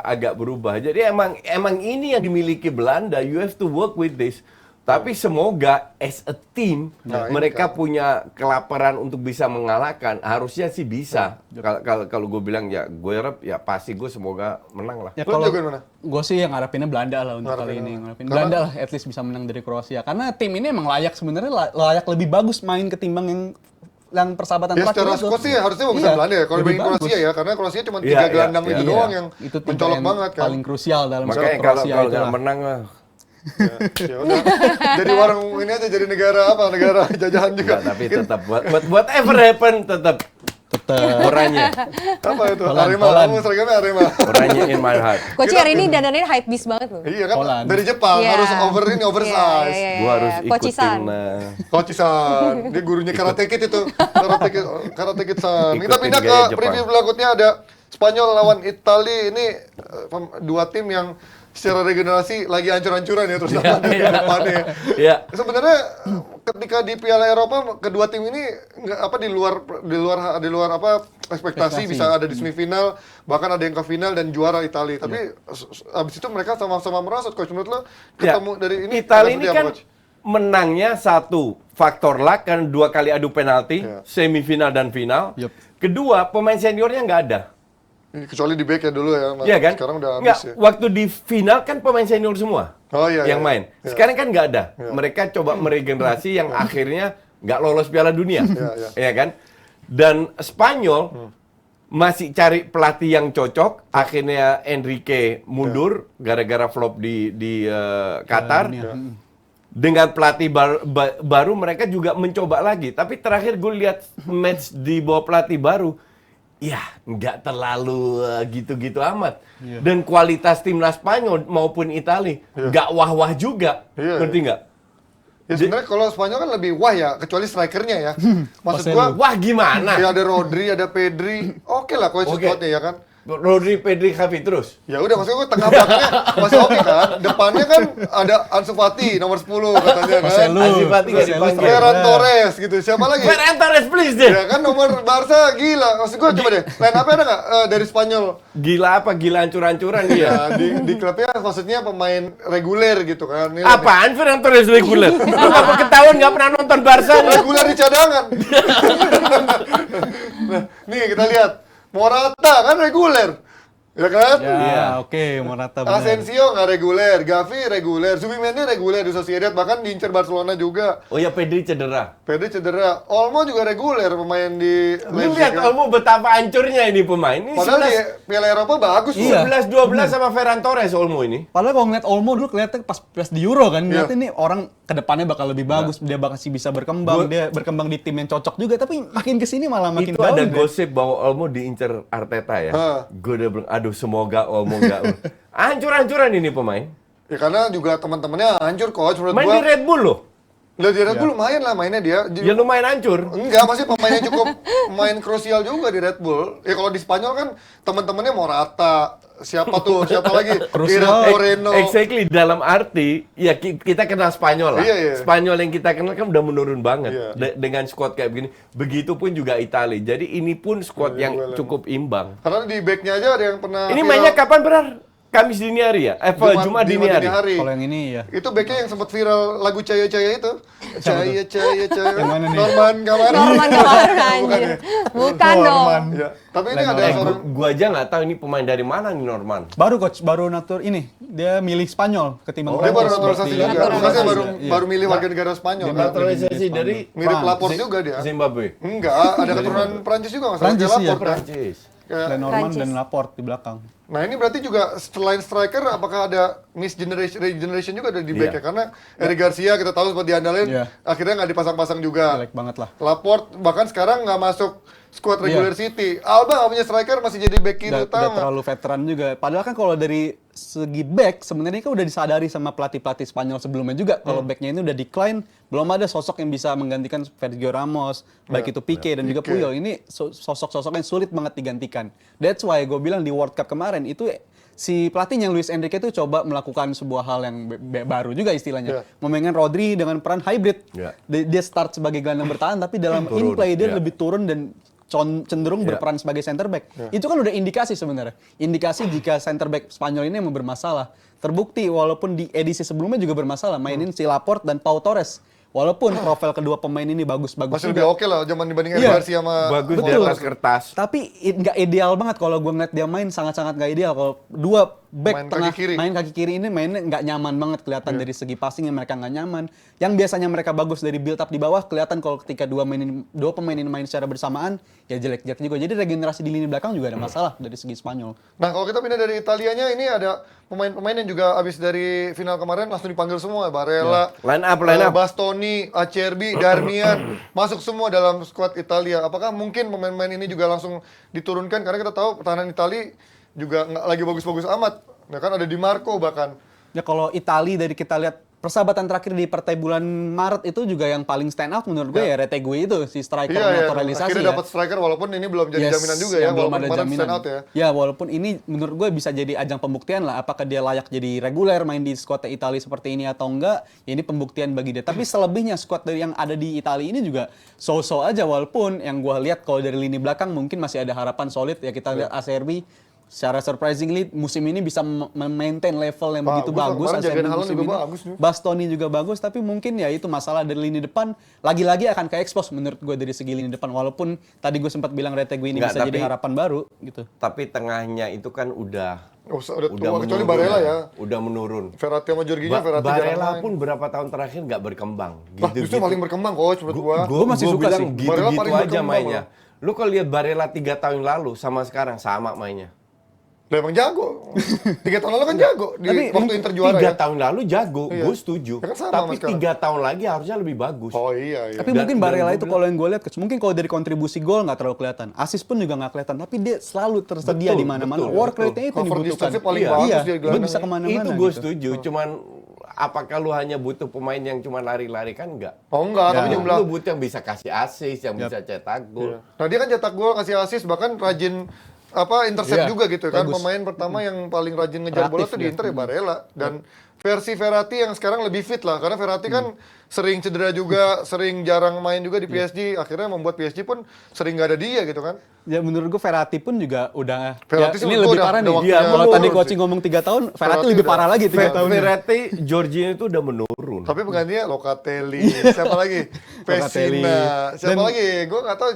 agak berubah. Jadi emang ini yang dimiliki Belanda. You have to work with this. Tapi semoga as a team Nah, ini mereka kan. punya kelaparan untuk bisa mengalahkan. Harusnya sih bisa. Kalau gue bilang ya gue harap ya pasti gue semoga menang lah. Ya Lu kalau jagoin mana? gue sih yang ngarepinnya Belanda lah untuk kali Ngarepin ini. apa? Ngarepin Karena- Belanda lah, at least bisa menang dari Kroasia. Karena tim ini emang layak sebenarnya layak lebih bagus main ketimbang yang persahabatan Ya terakhir secara itu. skor sih harusnya bagusnya Iya, Belanda ya. Kalau lebih dibanding bagus. Kroasia ya, karena Kroasia cuma Iya, 3 iya, gelandang iya. itu doang yang itu tim mencolok yang banget kan. paling krusial dalam Makanya sepak kalau Kroasia kalau itu nggak lah. menang Ya udah. Jadi warung ini aja jadi negara apa? Negara jajahan juga. enggak, tapi tetap whatever happen tetap oranye. Apa itu? Holland, Arema. Holland. Kamu seragamnya Arema. Oranye in my heart. Coach hari ini dandannya hype beast banget loh. Iya kan Holland. dari Jepang Iya. harus oversize. Iya. Gua harus Coach-isan. ikutin Coach-san, dia gurunya Karate Kid itu. Karate Kid-san. Kita Ikutin pindah ke gaya Jepang. preview berikutnya ada Spanyol lawan Italia. Ini dua tim yang secara regenerasi lagi hancur-hancuran ya terus di depannya. Iya. Sebenarnya ketika di Piala Eropa kedua tim ini nggak apa di luar apa ekspektasi bisa ada di semifinal, bahkan ada yang ke final dan juara Italia. Tapi abis itu mereka sama-sama merosot. Coach, menurut lo ketemu dari ini Italia seperti ini apa, kan Coach? menangnya satu faktor luck kan 2 kali adu penalti Iya. semifinal dan final. Yup. Kedua pemain seniornya nggak ada. Kecuali di back ya dulu ya. Iya kan? Sekarang udah Nggak, habis ya. waktu di final kan pemain senior semua Oh iya. yang iya. main. Iya. Sekarang kan nggak ada. Mereka coba meregenerasi yang akhirnya nggak lolos Piala Dunia. Iya. Ya kan? Dan Spanyol masih cari pelatih yang cocok. Akhirnya Enrique mundur gara-gara flop di Qatar. Dunia. Dengan pelatih baru mereka juga mencoba lagi. Tapi terakhir gue lihat match di bawah pelatih baru, ya nggak terlalu gitu-gitu amat. Dan kualitas timnas Spanyol maupun Italia nggak wah-wah juga, Iya, ngerti nggak? Ya sebenarnya kalau Spanyol kan lebih wah ya, kecuali strikernya ya. Maksud Marcelo. gua, Wah gimana? ya ada Rodri, ada Pedri, oke lah coach Oke. squadnya ya kan. Rodri, Pedri, Xavi terus. Ya udah maksud gua tengah belakangnya masih oke kan. Depannya kan ada Ansu Fati nomor 10 katanya kan. Marcelo. Ansu Fati nggak Marcelo dipanggil. Ferran Torres gitu. Siapa lagi? Ferran Torres please deh. Ya kan nomor Barca gila. Maksud gua coba deh. Line up ada nggak dari Spanyol? Gila apa? Gila hancur-hancuran dia. Ya di klubnya maksudnya pemain reguler gitu kan. Ini Apaan Ferran Torres reguler? Lu nggak ketahuan nggak pernah nonton Barca nih? reguler di cadangan. Nah, nih kita lihat. Morata kan reguler. Ya kan? Ya, oke, Morata benar. Asensio nggak reguler, Gavi reguler, Zubimendi reguler di Sociedad, bahkan diincar Barcelona juga. Oh ya Pedri cedera. Pedri cedera, Olmo juga reguler pemain di Lu Leipzig. lihat kan. Olmo betapa hancurnya ini pemain. Ini Padahal di Piala Eropa bagus tuh. Iya. 11-12 sama Ferran Torres Olmo ini. Padahal kalau ngeliat Olmo dulu kelihatan pas di Euro kan, Iya. ngeliatnya nih orang kedepannya bakal lebih bagus, dia bakal bisa berkembang, dia berkembang di tim yang cocok juga, tapi makin kesini malah makin Itu ada down, ya. gosip bahwa Olmo diincar Arteta ya. Hah. Gue udah bilang, aduh semoga Olmo nggak. Hancur-hancuran ini pemain. Ya karena juga teman-temannya hancur coach menurut Main gua. di Red Bull loh. Lah di Red Bull lumayan lah mainnya dia. Ya lumayan hancur. Enggak, masih pemainnya cukup main krusial juga di Red Bull. Ya kalau di Spanyol kan teman-temannya Morata, siapa lagi? Crucial. Moreno. Exactly, dalam arti ya kita kenal Spanyol lah. Iya, iya. Spanyol yang kita kenal kan udah menurun banget Iya. dengan squad kayak begini. Begitupun juga Italia. Jadi ini pun squad Iya, yang juga lah. cukup imbang. Karena di backnya aja ada yang pernah Ini viral. mainnya kapan benar? Kamis dini hari ya? Jumat dini hari. Kalau yang ini ya. Itu backnya yang sempat viral lagu Caya-Caya itu. Caya. Yang mana nih? Norman Kamara. Norman kemarin anjir. Bukan ya? Bukan dong. Ya. Tapi ini ada Norman. seorang Gua aja nggak tahu ini pemain dari mana nih Norman. Baru coach, baru ini dia milih Spanyol ketimbang dia baru Prancis naturalisasi buat di- juga. Naturalisasi. Makanya baru Iya. baru milih warga negara Spanyol Dia kan. naturalisasi dari Mirip France. Laporte juga dia. Zimbabwe. Enggak, ada keturunan Prancis juga masalah Prancis, kayak iya. Laporte kan. Prancis. Kayak- Dan Norman Prancis. dan Laporte di belakang. Nah ini berarti juga selain striker, apakah ada regeneration juga ada di back ya? Iya. Karena Eric Garcia kita tahu sempat diandalin, Iya. akhirnya nggak dipasang-pasang juga. Jelek banget lah. Laporte bahkan sekarang nggak masuk squad Iya. regular City. Alba nggak punya striker, masih jadi back kiri Udah utama. terlalu veteran juga. Padahal kan kalau dari segi back sebenarnya kan udah disadari sama pelatih-pelatih Spanyol sebelumnya juga kalau backnya ini udah decline, belum ada sosok yang bisa menggantikan Sergio Ramos, baik itu Pique dan juga Pique. Puyol. Ini sosok-sosok yang sulit banget digantikan. That's why gue bilang di World Cup kemarin itu si pelatihnya Luis Enrique itu coba melakukan sebuah hal yang baru juga istilahnya. Yeah. Memainkan Rodri dengan peran hybrid. Yeah. Dia start sebagai gelandang bertahan tapi dalam Turun, in-play dia yeah. lebih turun dan cenderung Yeah. berperan sebagai center back. Itu kan udah indikasi sebenarnya. Indikasi jika center back Spanyol ini emang bermasalah. Terbukti walaupun di edisi sebelumnya juga bermasalah. Mainin si Laporte dan Pau Torres. Walaupun profil kedua pemain ini bagus-bagus Masih juga. lebih oke lah zaman dibanding Iya. Eric Garcia sama Bagus di Betul. atas kertas. Tapi nggak ideal banget kalau gue ngeliat dia main, sangat-sangat nggak ideal. Kalau dua back Main tengah kaki kiri. main kaki kiri ini mainnya nggak nyaman banget kelihatan dari segi passingnya mereka nggak nyaman. Yang biasanya mereka bagus dari build up di bawah kelihatan kalau ketika dua pemain ini main secara bersamaan ya jelek-jelek juga. Jadi regenerasi di lini belakang juga ada masalah dari segi Spanyol. Nah kalau kita pindah dari Italianya ini ada pemain-pemain yang juga abis dari final kemarin langsung dipanggil semua. Barella, Line up. Bastoni, Acerbi, Darmian masuk semua dalam skuad Italia. Apakah mungkin pemain-pemain ini juga langsung diturunkan karena kita tahu pertahanan Italia juga nggak lagi bagus-bagus amat. Nah kan ada Di Marco bahkan. Ya kalau Itali dari kita lihat persahabatan terakhir di partai bulan Maret itu juga yang paling stand out menurut gue ya Retegui itu si striker Iya, naturalisasi akhirnya ya. dapat striker walaupun ini belum jadi Yes, jaminan juga ya, yang belum walaupun ada kemarin jaminan. stand out ya. Ya, walaupun ini menurut gue bisa jadi ajang pembuktian lah apakah dia layak jadi reguler main di skuad Italia seperti ini atau enggak. Ya ini pembuktian bagi dia. Tapi selebihnya skuad yang ada di Italia ini juga so-so aja walaupun yang gue lihat kalau dari lini belakang mungkin masih ada harapan solid ya kita lihat Acerbi secara surprisingly musim ini bisa maintain level yang begitu bagus. Kemarin jagain Acerbi Haaland musim juga ini. bagus nih. Bastoni juga bagus, tapi mungkin ya itu masalah dari lini depan lagi-lagi akan ke expose menurut gue dari segi lini depan. Walaupun tadi gue sempat bilang Retegui ini Nggak, bisa jadi tapi- harapan baru gitu. Tapi tengahnya itu kan udah Udah tua, kecuali menurun Barella ya. Udah menurun. Verratti sama Jorginho, Verratti jarang Barella main. pun berapa tahun terakhir nggak berkembang. Wah, justru paling berkembang coach menurut gua. Gua masih suka bilang sih. Barella gitu-gitu paling aja berkembang mainnya. Lu kalau lihat Barella 3 tahun lalu sama sekarang sama mainnya. Lah emang jago. 3 tahun lalu kan jago di Tapi waktu Inter juara 3 ya. tahun lalu jago, Iya. gue setuju. Ya kan sama Tapi sama sekarang. 3 tahun lagi harusnya lebih bagus. Oh iya iya. Tapi Dan- mungkin dan Barella gua itu kalau yang gue lihat, mungkin kalau dari kontribusi gol nggak terlalu kelihatan, assist pun juga nggak kelihatan, tapi dia selalu tersedia Betul, di mana-mana. betul, Work betul. rate-nya itu Cover dibutuhkan. distance-nya paling Iya. bagus Iya, dia dia gelandang. bisa kemana-mana. Itu gue gitu. setuju, cuman apakah lu hanya butuh pemain yang cuma lari-lari kan enggak? Oh enggak, Ya. tapi jumlah. Lu butuh yang bisa kasih assist, yang bisa cetak gol. Nah, dia kan cetak gol, kasih assist, bahkan rajin intercept Iya, juga gitu kan. bagus. Pemain pertama yang paling rajin ngejar bola Kreatif tuh di dia. Inter ya Barella. Dan versi Verratti yang sekarang lebih fit lah, karena Verratti kan sering cedera juga, sering jarang main juga di PSG, akhirnya membuat PSG pun sering nggak ada dia gitu kan. Ya menurut gue Verratti pun juga udah Verratti sih ini menurut lebih gua parah udah nih. waktunya Kalau menurun tadi sih. coaching ngomong 3 tahun, Verratti Verratti lebih udah- parah lagi 3 tahun. Verratti, Jorginho itu udah menurun. Tapi penggantinya Locatelli, siapa lagi? Locatelli. Pessina, siapa Dan- lagi? Gue nggak tahu,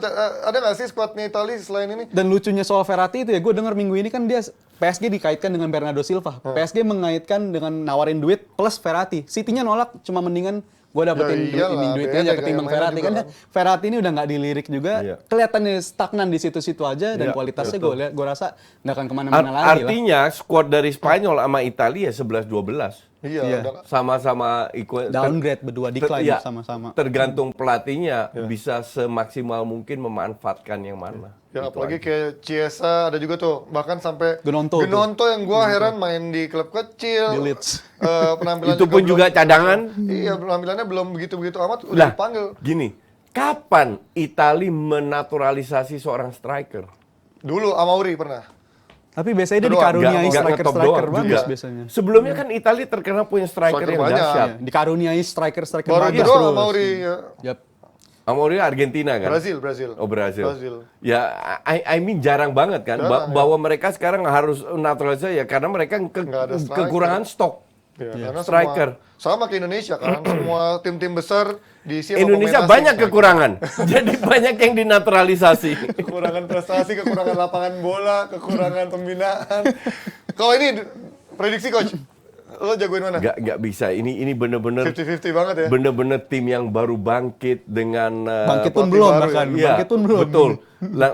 ada nggak sih skuadnya Italia selain ini? Dan lucunya soal Verratti itu ya, gue dengar minggu ini kan dia PSG dikaitkan dengan Bernardo Silva. PSG mengaitkan dengan nawarin duit plus Verratti. City-nya nolak, cuma mendingan gue dapetin Ya iyalah, duitnya beda aja ketimbang gaya mainnya Verratti. juga Kan kan. Verratti ini udah nggak dilirik juga, Iya. kelihatannya stagnan di situ-situ aja dan Iya, kualitasnya betul. gue rasa nggak akan kemana-mana lagi lah. Artinya squad dari Spanyol sama Italia 11-12. Iya, Iya. udah- Sama-sama Downgrade berdua, decline iya, sama-sama. tergantung pelatihnya bisa semaksimal mungkin memanfaatkan yang mana. Ya Gitu apalagi aja. kayak Chiesa ada juga tuh, bahkan sampai Gnonto yang gua heran main di klub kecil. Di Leeds. Penampilan Itu pun juga cadangan. Iya, penampilannya belum begitu-begitu amat udah Lah, dipanggil. gini, kapan Italia menaturalisasi seorang striker? Dulu Amauri pernah. Tapi biasanya dia Kedua, dikaruniai nggak ngetop striker-striker doang bagus juga. biasanya. Sebelumnya kan Italia terkenal punya striker Striker yang banyak. dahsyat. Iya, dikaruniai striker-striker Baru bagus itu doang terus. Mauri ya. Yap. Amorim Argentina kan? Brazil. Oh Brazil. Brazil. Ya, I mean jarang banget kan Jarang, bahwa mereka sekarang harus naturalisasi ya karena mereka Nggak ada striker. kekurangan stok. Ya, karena Striker. sama ke Indonesia kan, semua tim-tim besar diisi sama Indonesia pemain banyak asing. kekurangan. Jadi banyak yang dinaturalisasi. Kekurangan prestasi, kekurangan lapangan bola, kekurangan pembinaan. Kalau ini prediksi coach, lo jagoin mana? Nggak bisa. Ini bener-bener 50-50 banget ya. bener-bener tim yang baru bangkit dengan Bangkit pun pelatih belum baru bahkan. Iya, Bangkit pun belum. betul.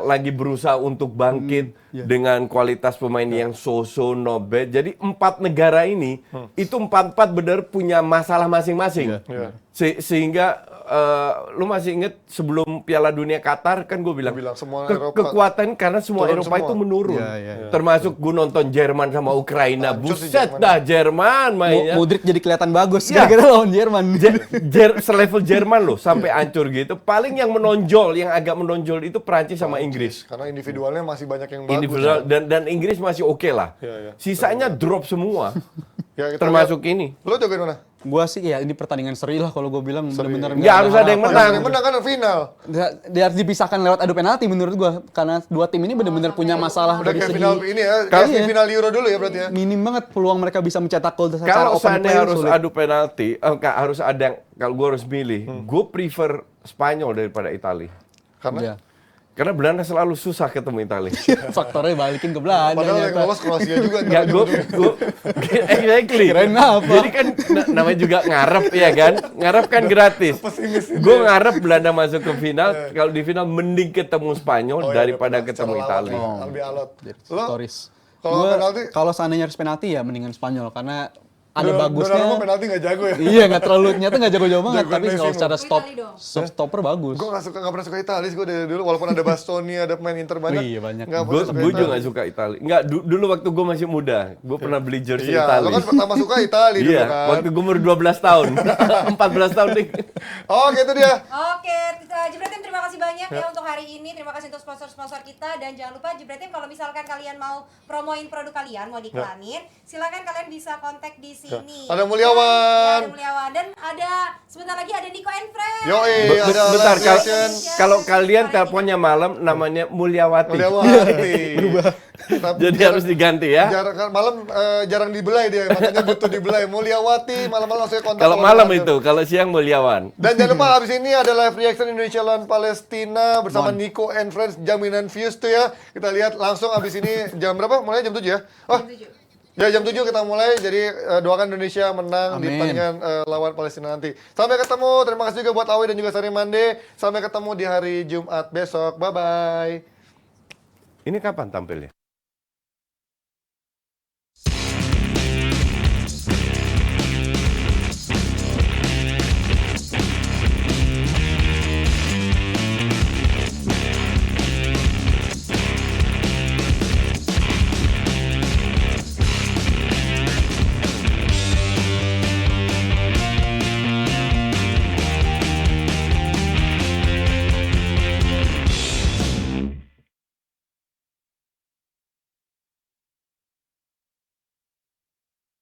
Lagi berusaha untuk bangkit dengan kualitas pemain yang so-so not bad. Jadi 4 negara ini itu 4-4 benar punya masalah masing-masing. Iya. Sehingga lu masih inget sebelum Piala Dunia Qatar kan gue bilang, Bilang semua Eropa kekuatan karena semua turun Eropa semua. itu menurun. Iya, iya. Termasuk gue nonton Jerman sama Ukraina. Hancur sih Buset Jerman. dah Jerman mainnya. Modric jadi kelihatan bagus Iya. gara-gara lawan Jerman. Selevel Jerman loh sampai hancur gitu. Paling yang menonjol, yang agak menonjol itu Prancis sama Inggris. Karena individualnya masih banyak yang bagus. Individual dan Inggris masih oke lah. Iya, iya. Sisanya drop semua. Ya, kita Termasuk lihat. ini. Lo jagoin mana? Gua sih ya ini pertandingan seri lah kalau gue bilang benar-benar Nggak harus ada yang harapan. menang. Menang kan final. Dia harus dipisahkan lewat adu penalti menurut gua karena dua tim ini benar-benar punya masalah Udah dari kayak segi final ini ya, Kalau- kayak final Euro dulu ya berarti ya. minim banget peluang mereka bisa mencetak gol secara Kalau open seandainya play harus sulit. adu penalti, harus ada yang, kalau gue harus milih, gue prefer Spanyol daripada Italia. Karena Iya. Karena Belanda selalu susah ketemu Italia. Faktornya balikin ke Belanda. padahal yang ternyata. lolos Kroasia juga. Enggak, gue exactly. Kirain apa? Jadi kan namanya juga ngarep ya kan. Ngarep kan gratis. Gue ngarep Belanda masuk ke final. Kalau di final mending ketemu Spanyol Oh, iya, daripada secara ketemu lawan Italia. ya, lebih alot. Lo Stories. kalau Gua- penalti, kalau seandainya harus penalti ya mendingan Spanyol karena ada Donnarumma bagusnya. penalti nggak jago ya. Iya nggak terlalu nyata nggak jago-jago banget Jagoan tapi Messi kalau mau. secara Itali dong. stopper bagus. Gue nggak pernah suka Italia sih gue dari dulu. Walaupun ada Bastoni, ada pemain Inter banyak. Iya, banyak. Nggak pernah suka Gue juga Italia. gak suka Italia. Enggak, dulu waktu gue masih muda, gue pernah beli jersey Iya, lo Italia. kan pertama suka Italia dulu Iya, kan. waktu gue umur 12 tahun. 14 tahun nih. Oke, itu dia. Oke, Jebretim terima kasih banyak ya untuk hari ini. Terima kasih untuk sponsor-sponsor kita dan jangan lupa Jebretim kalau misalkan kalian mau promoin produk kalian, mau diklanin, silakan kalian bisa kontak di sini. Ada Mulyawan. Ya, ada Mulyawan dan ada sebentar lagi ada Nico and Friends. Yoi, ada Bentar, live reaction. kalau kalian teleponnya malam namanya Mulyawati. Mulyawati. Berubah. Jadi harus diganti ya. Malam jarang dibelai dia, makanya butuh dibelai. Mulyawati, malam-malam langsung kontak. Kalau malam itu, kalau siang Mulyawan. Dan jangan lupa habis ini ada live reaction Indonesia lawan Palestina bersama Nico and Friends, jaminan views tuh ya. Kita lihat langsung habis ini jam berapa? Mulai jam 7 ya? Oh, Jam 7. ya jam 7 kita mulai. Jadi doakan Indonesia menang di Amin. pertandingan lawan Palestina nanti. Sampai ketemu. Terima kasih juga buat Awi dan juga Sari Mande. Sampai ketemu di hari Jumat besok. Bye bye. Ini kapan tampilnya?